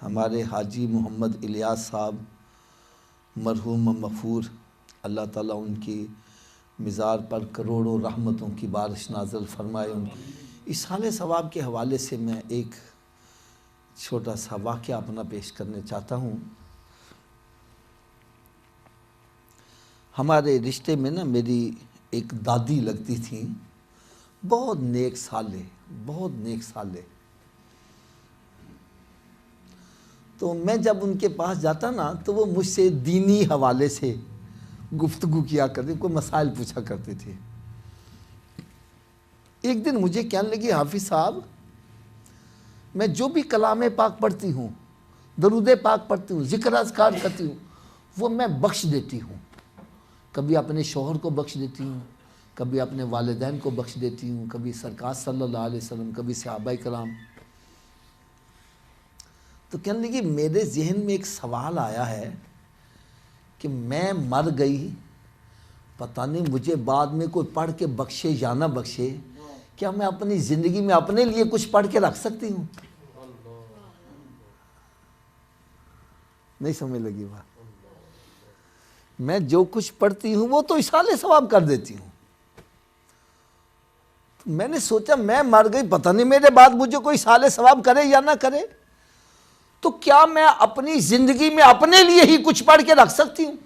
ہمارے حاجی محمد الیاس صاحب مرحوم مغفور، اللہ تعالیٰ ان کی مزار پر کروڑوں رحمتوں کی بارش نازل فرمائے. ان کی اصحال ثواب کے حوالے سے میں ایک چھوٹا سا واقعہ اپنا پیش کرنے چاہتا ہوں. ہمارے رشتے میں نا میری ایک دادی لگتی تھیں، بہت نیک سالے، بہت نیک سالے. تو میں جب ان کے پاس جاتا نا تو وہ مجھ سے دینی حوالے سے گفتگو کیا کرتے، کوئی مسائل پوچھا کرتے تھے. ایک دن مجھے کہنے لگی حافظ صاحب میں جو بھی کلام پاک پڑھتی ہوں، درود پاک پڑھتی ہوں، ذکر اذکار کرتی ہوں، وہ میں بخش دیتی ہوں. کبھی اپنے شوہر کو بخش دیتی ہوں، کبھی اپنے والدین کو بخش دیتی ہوں، کبھی سرکار صلی اللہ علیہ وسلم، کبھی صحابہ کرام. تو کہنے لگی میرے ذہن میں ایک سوال آیا ہے کہ میں مر گئی، پتہ نہیں مجھے بعد میں کوئی پڑھ کے بخشے یا نہ بخشے، کیا میں اپنی زندگی میں اپنے لیے کچھ پڑھ کے رکھ سکتی ہوں؟ نہیں سمجھ لگی بات؟ میں جو کچھ پڑھتی ہوں وہ تو اصحال ثواب کر دیتی ہوں. میں نے سوچا میں مر گئی، پتہ نہیں میرے بعد مجھے کوئی اصحال ثواب کرے یا نہ کرے، تو کیا میں اپنی زندگی میں اپنے لیے ہی کچھ پڑھ کے رکھ سکتی ہوں؟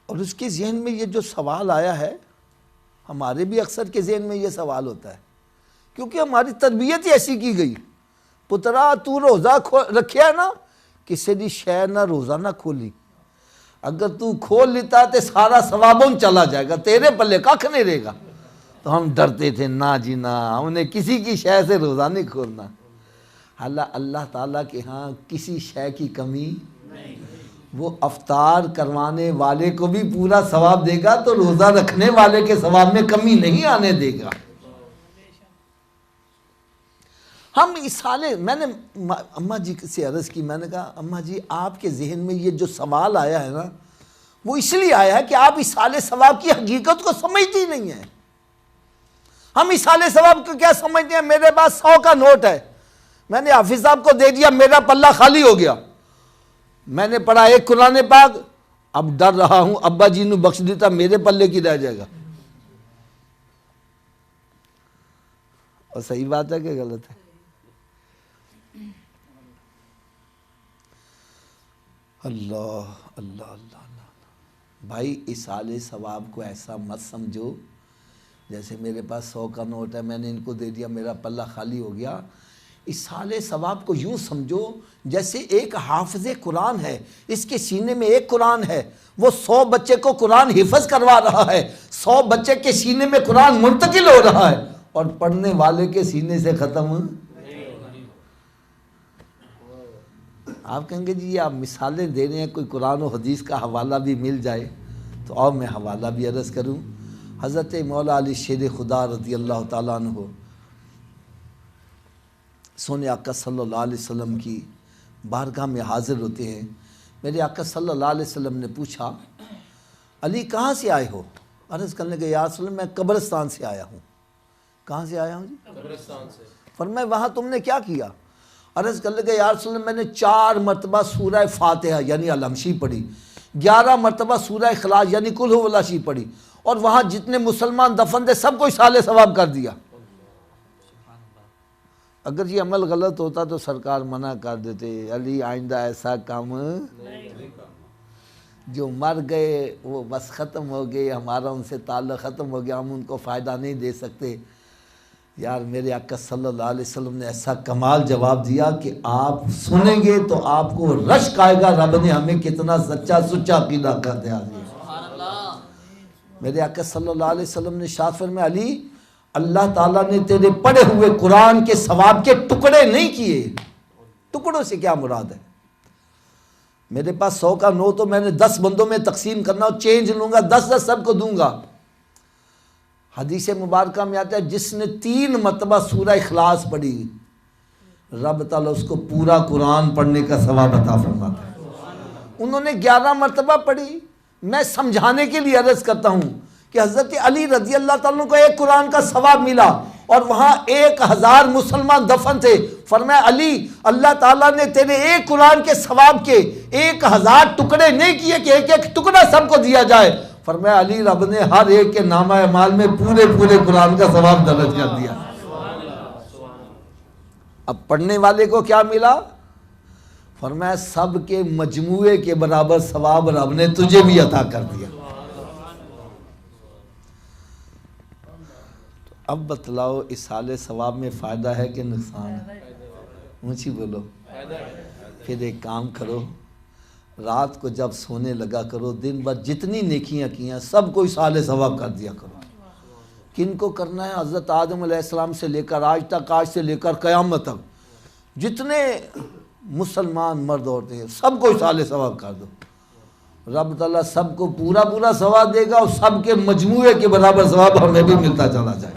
اور اس کے ذہن میں یہ جو سوال آیا ہے، ہمارے بھی اکثر کے ذہن میں یہ سوال ہوتا ہے، کیونکہ ہماری تربیت ہی ایسی کی گئی. پترا تو روزہ رکھیا ہے نا، کسی دی شے نہ روزہ نہ کھولی، اگر تو کھول لیتا تو سارا ثوابوں چلا جائے گا، تیرے پلے کھ نہیں رہے گا. تو ہم ڈرتے تھے، نہ جی نہ، ہم نے کسی کی شے سے روزہ نہیں کھولنا. حالانکہ اللہ تعالیٰ کے ہاں کسی شے کی کمی، وہ افطار کروانے والے کو بھی پورا ثواب دے گا، تو روزہ رکھنے والے کے ثواب میں کمی نہیں آنے دے گا. ہم میں نے اماں جی سے عرض کی، میں نے کہا اماں جی آپ کے ذہن میں یہ جو سوال آیا ہے نا، وہ اس لیے آیا ہے کہ آپ اصحال ثواب کی حقیقت کو سمجھتی نہیں ہیں. ہم اصحال ثواب کو کیا سمجھتے ہیں؟ میرے پاس 100 کا نوٹ ہے، میں نے حافظ صاحب کو دے دیا، میرا پلہ خالی ہو گیا. میں نے پڑھا ایک قرآن پاک، اب ڈر رہا ہوں ابا جی نے بخش دیتا میرے پلے کی رہ جائے گا. اور صحیح بات ہے کہ غلط ہے؟ اللہ اللہ اللہ اللہ. بھائی اصحال ثواب کو ایسا مت سمجھو جیسے میرے پاس 100 کا نوٹ ہے، میں نے ان کو دے دیا، میرا پلہ خالی ہو گیا. اصحال ثواب کو یوں سمجھو جیسے ایک حافظ قرآن ہے، اس کے سینے میں ایک قرآن ہے، وہ 100 بچے کو قرآن حفظ کروا رہا ہے، 100 بچے کے سینے میں قرآن منتقل ہو رہا ہے، اور پڑھنے والے کے سینے سے ختم. آپ کہیں گے جی یہ آپ مثالیں دے رہے ہیں، کوئی قرآن و حدیث کا حوالہ بھی مل جائے تو اور میں حوالہ بھی عرض کروں. حضرت مولا علی شیر خدا رضی اللہ تعالیٰ عنہ سونے آقا صلی اللہ علیہ وسلم کی بارگاہ میں حاضر ہوتے ہیں. میرے آقا صلی اللہ علیہ وسلم نے پوچھا علی کہاں سے آئے ہو؟ عرض کرنے کے یا رسول اللہ میں قبرستان سے آیا ہوں. کہاں سے آیا ہوں جی؟ قبرستان سے. فرمایا وہاں تم نے کیا کیا؟ عرض کرنے کے یا رسول اللہ میں نے 4 مرتبہ سورہ فاتحہ یعنی الحمشی پڑھی، 11 مرتبہ سورہ اخلاص یعنی قل هو اللہ شی پڑھی، اور وہاں جتنے مسلمان دفن تھے سب کو اصحال ثواب کر دیا. اگر یہ عمل غلط ہوتا تو سرکار منع کر دیتے، علی آئندہ ایسا کام جو مر گئے وہ بس ختم ہو گئے، ہمارا ان سے تعلق ختم ہو گیا، ہم ان کو فائدہ نہیں دے سکتے. یار میرے آقا صلی اللہ علیہ وسلم نے ایسا کمال جواب دیا کہ آپ سنیں گے تو آپ کو رشک آئے گا رب نے ہمیں کتنا سچا سچا عقیدہ کر دیا. میرے آقا صلی اللہ علیہ وسلم نے ارشاد فرمایا علی اللہ تعالیٰ نے تیرے پڑھے ہوئے قرآن کے ثواب کے ٹکڑے نہیں کیے. ٹکڑوں سے کیا مراد ہے؟ میرے پاس 100 کا نوٹ تو میں نے 10 بندوں میں تقسیم کرنا، چینج لوں گا، 10 سب کو دوں گا. حدیث مبارکہ میں آتا ہے جس نے 3 مرتبہ سورہ اخلاص پڑھی، رب تعالیٰ اس کو پورا قرآن پڑھنے کا ثواب عطا فرماتا ہے۔ انہوں نے 11 مرتبہ پڑھی۔ میں سمجھانے کے لیے عرض کرتا ہوں کہ حضرت علی رضی اللہ تعالیٰ کو ایک قرآن کا ثواب ملا اور وہاں 1000 مسلمان دفن تھے۔ فرمایا علی، اللہ تعالیٰ نے تیرے ایک قرآن کے ثواب کے 1000 ٹکڑے نہیں کیے کہ ایک ایک ٹکڑا سب کو دیا جائے۔ فرمایا علی، رب نے ہر ایک کے نامہ اعمال میں پورے قرآن کا ثواب درج کر دیا۔ اب پڑھنے والے کو کیا ملا؟ فرمایا سب کے مجموعے کے برابر ثواب رب نے تجھے بھی عطا کر دیا۔ اب بتلاؤ اصالِ ثواب میں فائدہ ہے کہ نقصان ہے؟ اونچی بولو۔ پھر ایک کام کرو، رات کو جب سونے لگا کرو، دن بھر جتنی نیکیاں کی ہیں سب کو اصالِ ثواب کر دیا کرو۔ کن کو کرنا ہے؟ حضرت آدم علیہ السلام سے لے کر آج تک، آج سے لے کر قیامت تک جتنے مسلمان مرد عورتیں ہیں سب کو اصالِ ثواب کر دو۔ رب تعالیٰ سب کو پورا ثواب دے گا اور سب کے مجموعے کے برابر ثواب ہمیں بھی ملتا چلا جائے۔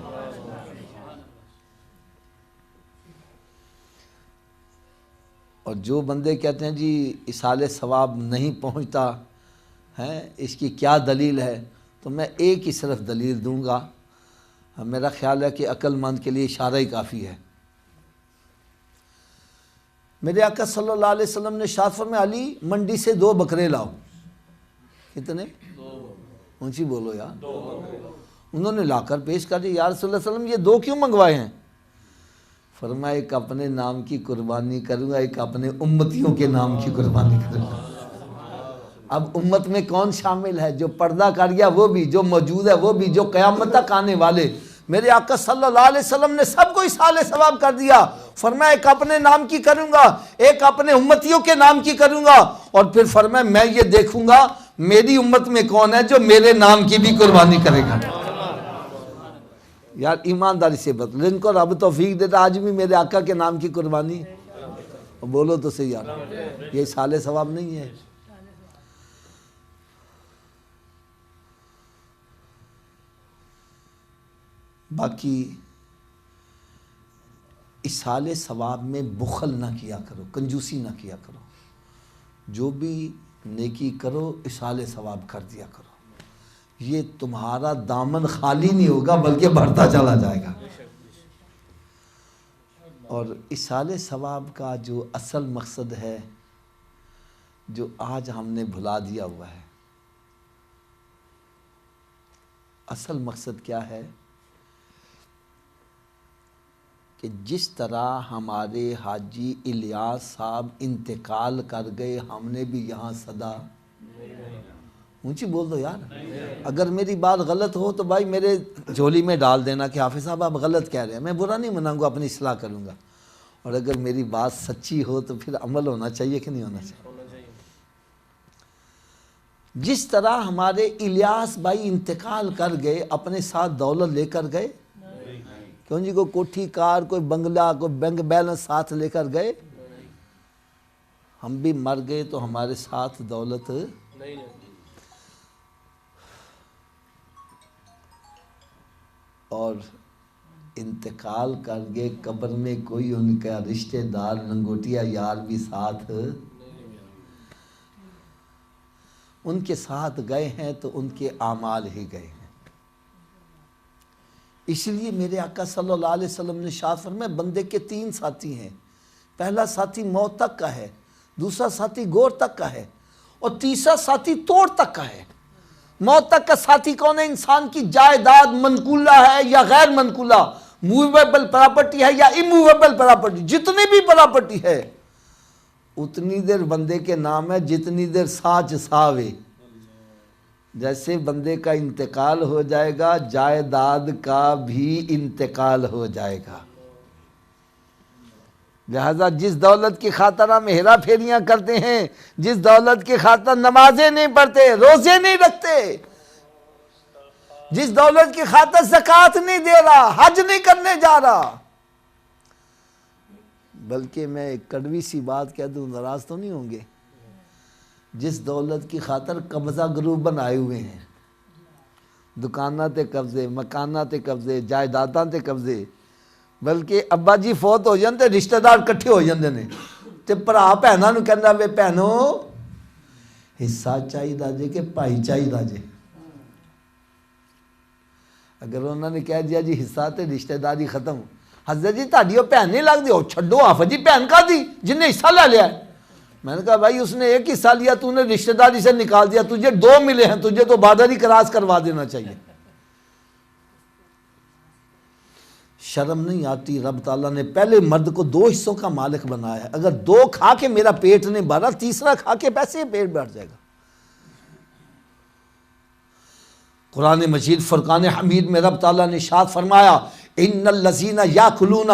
اور جو بندے کہتے ہیں جی اصالِ ثواب نہیں پہنچتا ہے، اس کی کیا دلیل ہے، تو میں ایک ہی صرف دلیل دوں گا۔ میرا خیال ہے کہ عقل مند کے لیے اشارہ ہی کافی ہے۔ میرے آقا صلی اللہ علیہ وسلم نے ارشاد فرمایا علی منڈی سے 2 بکرے لاؤ۔ کتنے؟ 2۔ اونچی بولو یار۔ انہوں نے لا کر پیش کر دی، یا رسول اللہ صلی اللہ علیہ وسلم یہ 2 کیوں منگوائے ہیں؟ فرمایا ایک اپنے نام کی قربانی کروں گا، ایک اپنے امتیوں کے نام کی قربانی کروں گا۔ اب امت میں کون شامل ہے؟ جو پردہ کر گیا وہ بھی، جو موجود ہے وہ بھی، جو قیامت تک آنے والے۔ میرے آقا صلی اللہ علیہ وسلم نے سب کو اصالِ ثواب کر دیا۔ فرمایا ایک اپنے نام کی کروں گا، ایک اپنے امتیوں کے نام کی کروں گا، اور پھر فرمایا میں یہ دیکھوں گا میری امت میں کون ہے جو میرے نام کی بھی قربانی کرے گا۔ یار ایمانداری سے بتلو، ان کو رب توفیق دیتا آج بھی میرے آقا کے نام کی قربانی بولو تو صحیح یار، یہ اصالِ ثواب نہیں ہے۔ باقی اصالِ ثواب میں بخل نہ کیا کرو، کنجوسی نہ کیا کرو، جو بھی نیکی کرو اصالِ ثواب کر دیا کرو، یہ تمہارا دامن خالی نہیں ہوگا بلکہ بڑھتا چلا جائے گا۔ اور اصالِ ثواب کا جو اصل مقصد ہے جو آج ہم نے بھلا دیا ہوا ہے، اصل مقصد کیا ہے کہ جس طرح ہمارے حاجی الیاس صاحب انتقال کر گئے، ہم نے بھی یہاں صدا اونچی بول دو یار۔ اگر میری بات غلط ہو تو بھائی میرے جھولی میں ڈال دینا کہ حافظ صاحب آپ غلط کہہ رہے ہیں، میں برا نہیں مناؤں گا، اپنی اصلاح کروں گا۔ اور اگر میری بات سچی ہو تو پھر عمل ہونا چاہیے کہ نہیں ہونا چاہیے؟ جس طرح ہمارے الیاس بھائی انتقال کر گئے، اپنے ساتھ دولت لے کر گئے؟ کیوں جی کوئی کوٹھی کار، کوئی بنگلہ، کوئی بینک بیلنس ساتھ لے کر گئے؟ ہم بھی مر گئے تو ہمارے ساتھ دولت نہیں۔ اور انتقال کر گئے، قبر میں کوئی ان کا رشتہ دار لنگوٹیا یار بھی ساتھ ان کے ساتھ گئے ہیں تو ان کے اعمال ہی گئے ہیں۔ اس لیے میرے آقا صلی اللہ علیہ وسلم نے ارشاد فرمایا بندے کے 3 ساتھی ہیں، پہلا ساتھی موت تک کا ہے، دوسرا ساتھی گور تک کا ہے، اور تیسرا ساتھی توڑ تک کا ہے۔ موت تک کا ساتھی کون ہے؟ انسان کی جائیداد منقولہ ہے یا غیر منقولہ، موویبل پراپرٹی ہے یا اموویبل پراپرٹی، جتنی بھی پراپرٹی ہے اتنی دیر بندے کے نام ہے جتنی دیر سانچ ساوے۔ جیسے بندے کا انتقال ہو جائے گا جائیداد کا بھی انتقال ہو جائے گا۔ لہذا جس دولت کی خاطر ہم ہیرا پھیریاں کرتے ہیں، جس دولت کی خاطر نمازیں نہیں پڑھتے، روزے نہیں رکھتے، جس دولت کی خاطر زکوٰۃ نہیں دے رہا، حج نہیں کرنے جا رہا، بلکہ میں ایک کڑوی سی بات کہہ دوں، ناراض تو نہیں ہوں گے، جس دولت کی خاطر قبضہ گروپ بنائے ہوئے ہیں، دکاناں تے قبضے، مکاناں تے قبضے، جائیداداں تے قبضے، بلکہ ابا جی فوت ہو جاندے رشتہ دار کٹھے ہو جاندے نے تے بھرا بھیناں نوں کہندا وے بھینو حصہ چاہیدا جے کہ بھائی چاہیدا جے. اگر انہوں نے کہہ دیا جی حصہ تے رشتہ داری ختم, حضرت جی تہاڈی او بھین نہیں لگدی, او چھڈو آف جی بھین کادی جن نے حصہ لے لیا ہے. میں نے کہا بھائی اس نے ایک حصہ لیا, تو نے رشتہ داری سے نکال دیا, تجھے 2 ملے ہیں, تجھے تو بارڈر ہی کراس کروا دینا چاہیے. شرم نہیں آتی؟ رب تعالیٰ نے پہلے مرد کو 2 حصوں کا مالک بنایا ہے. اگر 2 کھا کے میرا پیٹ نہیں بھرا, تیسرا کھا کے ویسے ہی پیٹ بھر جائے گا. قرآن مجید فرقان حمید میں رب تعالیٰ نے ارشاد فرمایا ان الذین یاکلون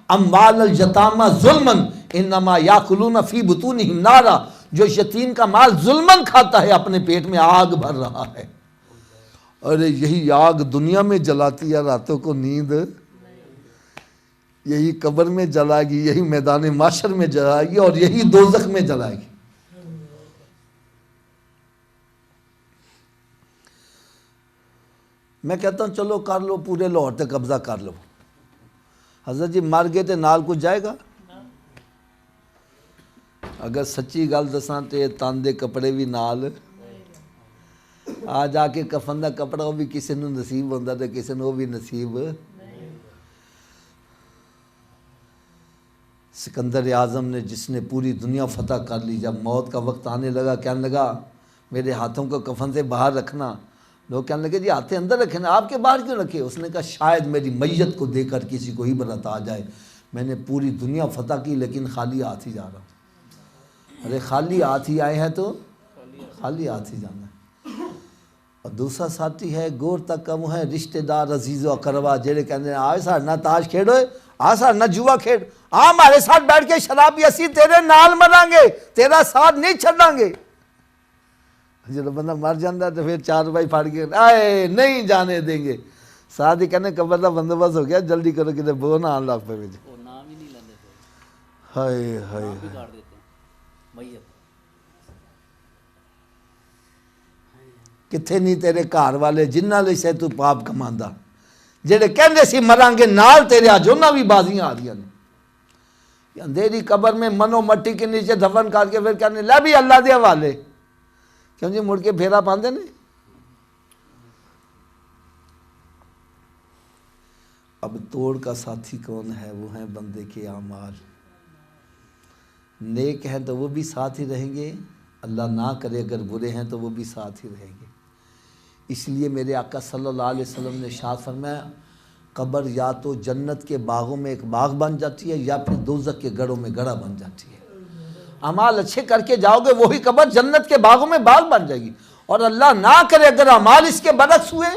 اموال الیتامی ظلما انما یاکلون فی بطونہم نارا, جو یتیم کا مال ظلماً کھاتا ہے اپنے پیٹ میں آگ بھر رہا ہے. ارے یہی آگ دنیا میں جلاتی ہے راتوں کو نیند, یہی قبر میں جلائے گی, یہی میدان معاشر میں جلائے گی, اور یہی دوزخ میں جلائے گی. میں کہتا ہوں چلو کر لو, پورے لاہور تے قبضہ کر لو. حضرت جی مر گئے تے نال کچھ جائے گا؟ اگر سچی گل دساں تے تن دے کپڑے بھی نال, آ جا کے کفن دا کپڑا وہ بھی کسی نو نصیب ہوندا تے کسی نو بھی نصیب. سکندر اعظم نے جس نے پوری دنیا فتح کر لی, جب موت کا وقت آنے لگا کہنے لگا میرے ہاتھوں کو کفن سے باہر رکھنا. لوگ کہنے لگے جی ہاتھیں اندر رکھے نا, آپ کے باہر کیوں رکھے؟ اس نے کہا شاید میری میت کو دے کر کسی کو عبرت آ جائے, میں نے پوری دنیا فتح کی لیکن خالی ہاتھ ہی جا رہا ہوں. ارے خالی ہاتھ ہی آئے ہیں تو خالی ہاتھ ہی جانا ہے. اور دوسرا ساتھی ہے گور تک کم ہے رشتہ دار عزیز و اقربا, جہے کہتے ہیں آئے سارے نہ تاش کھیڑو, آ سارے نہ جوا کھیڑ, آ ہمارے ساتھ بیٹھ کے شرابی اسی تیرے نال مریں گے, تیرا ساتھ نہیں چھڑیں گے. جب بندہ مر جاتا ہے تو پھر 4 بھائی پھاڑ کے آئے نہیں جانے دیں گے. ساتھ ہی کہنے قبر کا بندوبست ہو گیا, جلدی کرو کدھر بو نہ آن لگ پہ. نام ہی نہیں لیندے پھر, ہائے ہائے نام بھی کاٹ دیتے ہیں میت. کتنے نہیں تیرے گھر والے جنہاں لئی سے تو پاپ کماندا, جہے کہندے سی مران گے نال تیرے اج انہاں بھی بازیاں آ رہی ہیں. اندھیری قبر میں منو مٹی کے نیچے دفن کر کے پھر کہنے لے بھی اللہ دے حوالے, کیوں جی مڑ کے پھیرا پاندے نے. اب توڑ کا ساتھی کون ہے؟ وہ ہیں بندے کے اعمال. نیک ہیں تو وہ بھی ساتھ ہی رہیں گے, اللہ نہ کرے اگر برے ہیں تو وہ بھی ساتھ ہی رہیں گے. اس لیے میرے آقا صلی اللہ علیہ وسلم نے ارشاد فرمایا قبر یا تو جنت کے باغوں میں ایک باغ بن جاتی ہے یا پھر دوزخ کے گڑھوں میں گڑھا بن جاتی ہے. اعمال اچھے کر کے جاؤ گے وہی قبر جنت کے باغوں میں باغ بن جائے گی. اور اللہ نہ کرے اگر اعمال اس کے برعکس ہوئے,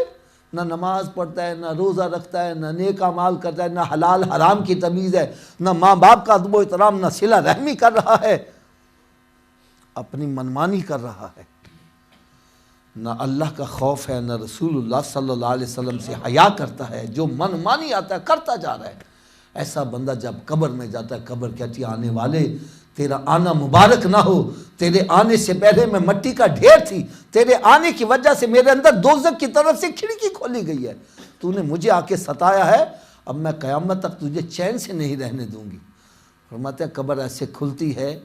نہ نماز پڑھتا ہے, نہ روزہ رکھتا ہے, نہ نیک اعمال کرتا ہے, نہ حلال حرام کی تمیز ہے, نہ ماں باپ کا ادب و احترام, نہ صلہ رحمی کر رہا ہے, اپنی منمانی کر رہا ہے, نہ اللہ کا خوف ہے, نہ رسول اللہ صلی اللہ علیہ وسلم سے حیا کرتا ہے, جو منمانی آتا ہے کرتا جا رہا ہے, ایسا بندہ جب قبر میں جاتا ہے قبر کہتی ہے آنے والے تیرا آنا مبارک نہ ہو, تیرے آنے سے پہلے میں مٹی کا ڈھیر تھی, تیرے آنے کی وجہ سے میرے اندر دوزخ کی طرف سے کھڑکی کھولی گئی ہے, تو نے مجھے آ کے ستایا ہے, اب میں قیامت تک تجھے چین سے نہیں رہنے دوں گی. فرماتے ہیں قبر ایسے کھلتی ہے,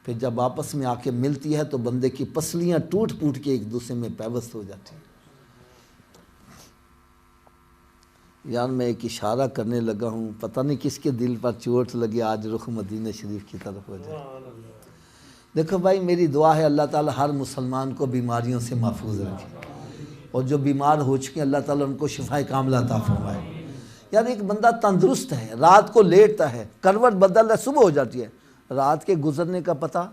پھر جب آپس میں آ کے ملتی ہے تو بندے کی پسلیاں ٹوٹ پوٹ کے ایک دوسرے میں پیوست ہو جاتی ہیں. یار میں ایک اشارہ کرنے لگا ہوں, پتہ نہیں کس کے دل پر چوٹ لگے, آج رخ مدینہ شریف کی طرف ہو جائے. دیکھو بھائی میری دعا ہے اللہ تعالی ہر مسلمان کو بیماریوں سے محفوظ رکھے, اور جو بیمار ہو چکے ہیں اللہ تعالیٰ ان کو شفائے کاملہ عطا فرمائے. یار ایک بندہ تندرست ہے, رات کو لیٹتا ہے, کروٹ بدل ہے, صبح ہو جاتی ہے, رات کے گزرنے کا پتہ,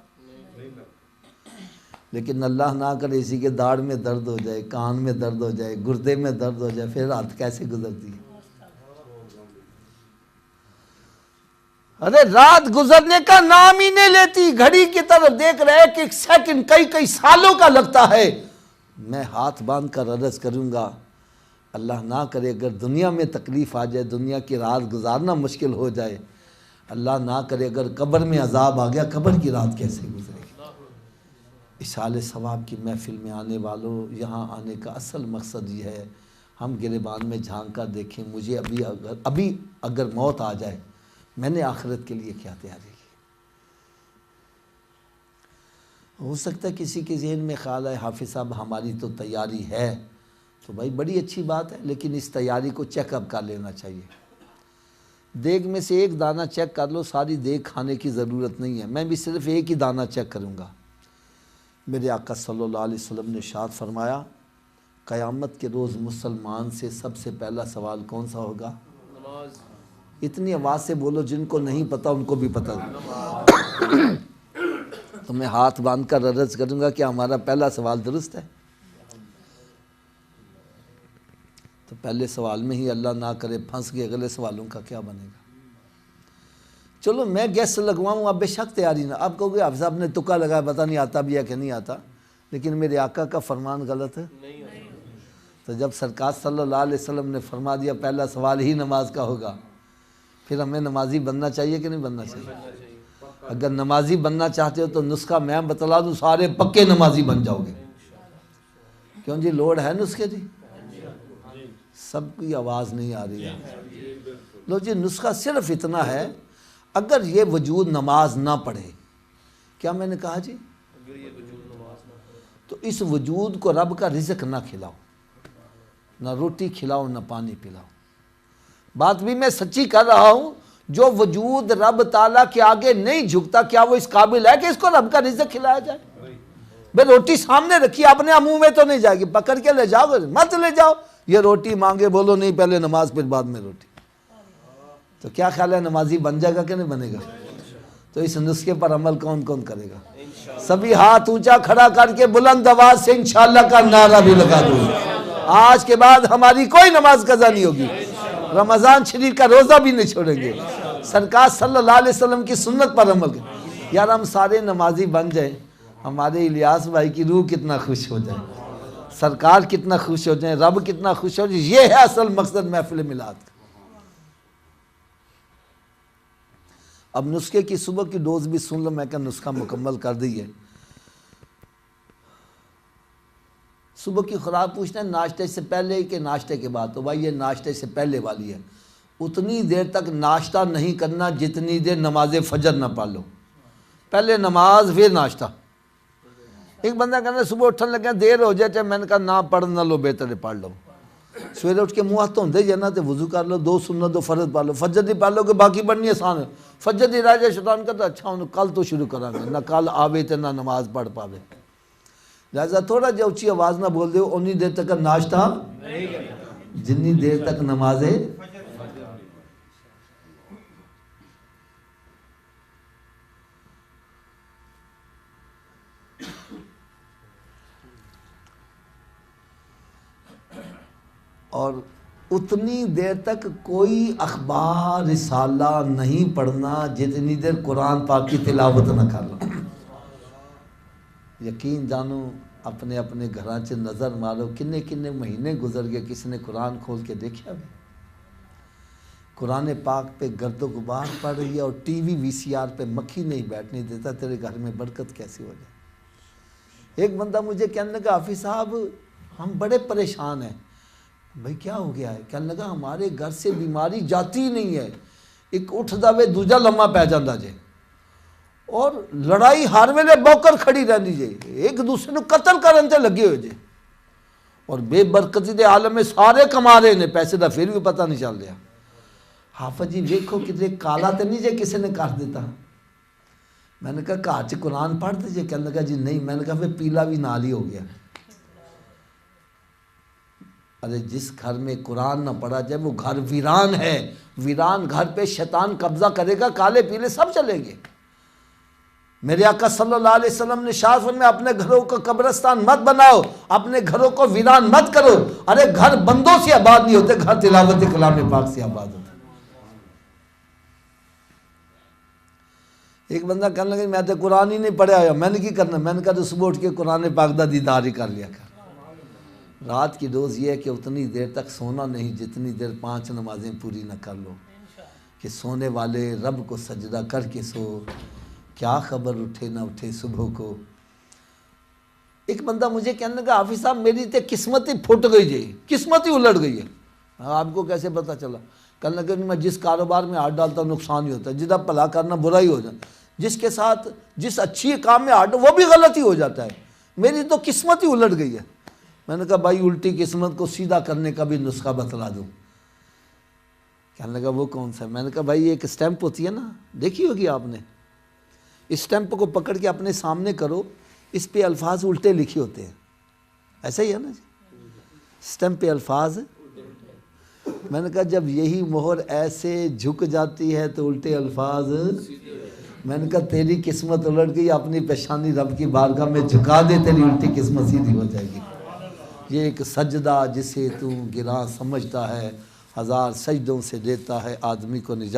لیکن اللہ نہ کرے اسی کے داڑھ میں درد ہو جائے, کان میں درد ہو جائے, گردے میں درد ہو جائے, پھر رات کیسے گزرتی ہے؟ ارے رات گزرنے کا نام ہی نہیں لیتی, گھڑی کی طرف دیکھ رہے کہ ایک سیکنڈ کئی سالوں کا لگتا ہے. میں ہاتھ باندھ کر عرض کروں گا اللہ نہ کرے اگر دنیا میں تکلیف آ جائے, دنیا کی رات گزارنا مشکل ہو جائے, اللہ نہ کرے اگر قبر میں عذاب آ گیا, قبر کی رات کیسے گزرے گی؟ اشال ثواب کی محفل میں آنے والوں, یہاں آنے کا اصل مقصد یہ ہے ہم گریبان میں جھانک کر دیکھیں مجھے ابھی اگر موت آ جائے میں نے آخرت کے لیے کیا تیاری کی. ہو سکتا ہے کسی کے ذہن میں خیال ہے حافظ صاحب ہماری تو تیاری ہے، تو بھائی بڑی اچھی بات ہے، لیکن اس تیاری کو چیک اپ کر لینا چاہیے. دیگ میں سے ایک دانہ چیک کر لو، ساری دیگ کھانے کی ضرورت نہیں ہے. میں بھی صرف ایک ہی دانہ چیک کروں گا. میرے آقا صلی اللہ علیہ وسلم نے ارشاد فرمایا قیامت کے روز مسلمان سے سب سے پہلا سوال کون سا ہوگا؟ نماز. اتنی آواز سے بولو جن کو نہیں پتا ان کو بھی پتا. تو میں ہاتھ باندھ کر عرض کروں گا کہ ہمارا پہلا سوال درست ہے. تو پہلے سوال میں ہی اللہ نہ کرے پھنس گئے، اگلے سوالوں کا کیا بنے گا؟ چلو میں گیس لگواؤں، اب بے شک تیاری نہ. آپ کہو گے حافظ صاحب نے تکا لگایا، پتہ نہیں آتا بھی ہے کہ نہیں آتا، لیکن میرے آقا کا فرمان غلط ہے. تو جب سرکار صلی اللہ علیہ وسلم نے فرما دیا پہلا سوال ہی نماز کا ہوگا، پھر ہمیں نمازی بننا چاہیے کہ نہیں بننا چاہیے؟ اگر نمازی بننا چاہتے ہو تو نسخہ میں بتلا دوں، سارے پکے نمازی بن جاؤ گے. کیوں جی لوڑ ہے نسخے جی؟ سب کی آواز نہیں آ رہی ہے. لو جی نسخہ صرف اتنا ہے، اگر یہ وجود نماز نہ پڑھے، کیا میں نے کہا جی؟ تو اس وجود کو رب کا رزق نہ کھلاؤ، نہ روٹی کھلاؤ نہ پانی پلاؤ. بات بھی میں سچی کر رہا ہوں. جو وجود رب تعالیٰ کے آگے نہیں جھکتا، کیا وہ اس قابل ہے کہ اس کو رب کا رزق کھلایا جائے؟ بے روٹی سامنے رکھی، اپنے منہ میں تو نہیں جائے گی، پکڑ کے لے جاؤ گے؟ مت لے جاؤ. یہ روٹی مانگے بولو نہیں پہلے نماز پھر بعد میں روٹی. تو کیا خیال ہے نمازی بن جائے گا کہ نہیں بنے گا؟ تو اس نسخے پر عمل کون کون کرے گا؟ سبھی ہاتھ اونچا کھڑا کر کے بلند آواز سے انشاءاللہ کا نعرہ بھی لگا دو. آج کے بعد ہماری کوئی نماز قضا نہیں ہوگی، رمضان شریف کا روزہ بھی نہیں چھوڑیں گے. سرکار صلی اللہ علیہ وسلم کی سنت پر عمل کریں. یار ہم سارے نمازی بن جائیں، ہمارے الیاس بھائی کی روح کتنا خوش ہو جائے، سرکار کتنا خوش ہو جائیں، رب کتنا خوش ہو جائے. یہ ہے اصل مقصد محفل میلاد کا. اب نسخے کی صبح کی ڈوز بھی سن لو، میں کہ نسخہ مکمل کر دی ہے. صبح کی خوراک پوچھنا ہے ناشتے سے پہلے کہ ناشتے کے بعد؟ تو بھائی یہ ناشتے سے پہلے والی ہے. اتنی دیر تک ناشتہ نہیں کرنا جتنی دیر نماز فجر نہ پڑھ لو. پہلے نماز پھر ناشتہ. ایک بندہ کہنا صبح اٹھن لگا دیر ہو جائے، میں نے کہا نہ پڑھ نہ لو، بہتر ہے پڑھ لو. سویرے اٹھ کے منہ ہاتھ دھوندے جانا تو وضو کر لو، 2 سنت 2 فرض پڑھ لو. فجر دی پڑھ لو کہ باقی پڑھنی آسان ہے. فجر دی رہ جائے شیطان کہتا اچھا ہوں کل تو شروع کریں گے، نہ کل آوے تو نہ نماز پڑھ پاوے. لہٰذا تھوڑا جا اچھی آواز نہ بول دے، انی دیر تک ناشتہ جنی دیر تک نماز ہے. اور اتنی دیر تک کوئی اخبار رسالہ نہیں پڑھنا جتنی دیر قرآن پاک کی تلاوت نہ کر لو. یقین جانو اپنے اپنے گھراں چ نظر مارو، کنے کنے مہینے گزر گئے کسی نے قرآن کھول کے دیکھا بھی؟ قرآن پاک پہ گرد و غبار پڑ رہی ہے اور ٹی وی وی سی آر پہ مکھی نہیں بیٹھنے دیتا. تیرے گھر میں برکت کیسی ہو جائے؟ ایک بندہ مجھے کہنے لگا حافظ صاحب ہم بڑے پریشان ہیں. بھائی کیا ہو گیا ہے؟ کہنے لگا ہمارے گھر سے بیماری جاتی ہی نہیں ہے، ایک اٹھ دے دوجا لمحہ پہ جاندہ جے، اور لڑائی ہر ویلے بوکر کھڑی رہنی جے، ایک دوسرے کو قتل کرن تے لگے ہوئے جے، اور بے برکتی دے عالم میں سارے کما رہے نے پیسے دا پھر بھی پتہ نہیں چل رہا. حافظ جی ویکھو کدھر کالا تے نہیں جے کسی نے کر دیتا؟ میں نے کہا گھر چ قرآن پڑھ دے جے؟ کہنے لگا جی نہیں. میں نے کہا پھر پیلا بھی نال ہی ہو گیا. ارے جس گھر میں قرآن نہ پڑھا جائے وہ گھر ویران ہے. ویران گھر پہ شیطان قبضہ کرے گا، کالے پیلے سب چلیں گے. میرے آقا صلی اللہ علیہ وسلم نے ارشاد فرمایا اپنے گھروں کو قبرستان مت بناؤ، اپنے گھروں کو ویران مت کرو. ارے گھر بندوں سے آباد نہیں ہوتے، گھر تلاوت کلام پاک سے آباد ہوتے. ایک بندہ کہنے لگا میں تو قرآن ہی نہیں پڑھا ہوا، میں نے کی کرنا؟ میں نے کہا تو صبح اٹھ کے قرآن پاک دا دیدار ہی کر لیا کر. رات کی ڈوز یہ ہے کہ اتنی دیر تک سونا نہیں جتنی دیر 5 نمازیں پوری نہ کر لو. کہ سونے والے رب کو سجدہ کر کے سو، کیا خبر اٹھے نہ اٹھے صبح کو. ایک بندہ مجھے کہنے لگا حافظ صاحب میری تے قسمت ہی پھٹ گئی جی، قسمت ہی الٹ گئی ہے۔ آپ کو کیسے پتہ چلا؟ کہنے لگا میں جس کاروبار میں ہاتھ ڈالتا ہوں نقصان ہی ہوتا ہے، جدھر بھلا کرنا برا ہی ہو جاتا ہے، جس کے ساتھ جس اچھی کام میں ہاتھ وہ بھی غلط ہی ہو جاتا ہے، میری تو قسمت ہی الٹ گئی ہے۔ میں نے کہا بھائی الٹی قسمت کو سیدھا کرنے کا بھی نسخہ بتلا دوں۔ کہنے لگا وہ کون سا ہے؟ میں نے کہا بھائی ایک اسٹیمپ ہوتی ہے نا، دیکھی ہوگی آپ نے، اس اسٹیمپ کو پکڑ کے اپنے سامنے کرو، اس پہ الفاظ الٹے لکھے ہوتے ہیں، ایسا ہی ہے نا جی، اسٹیمپ پہ الفاظ۔ میں نے کہا جب یہی مہر ایسے جھک جاتی ہے تو الٹے الفاظ، میں نے کہا تیری قسمت الٹ گئی، اپنی پیشانی رب کی بارگاہ میں جھکا دے، تیری الٹی قسمت سیدھی ہو جائے گی۔ یہ ایک سجدہ جسے تو گراں سمجھتا ہے، ہزار سجدوں سے دیتا ہے آدمی کو نجات۔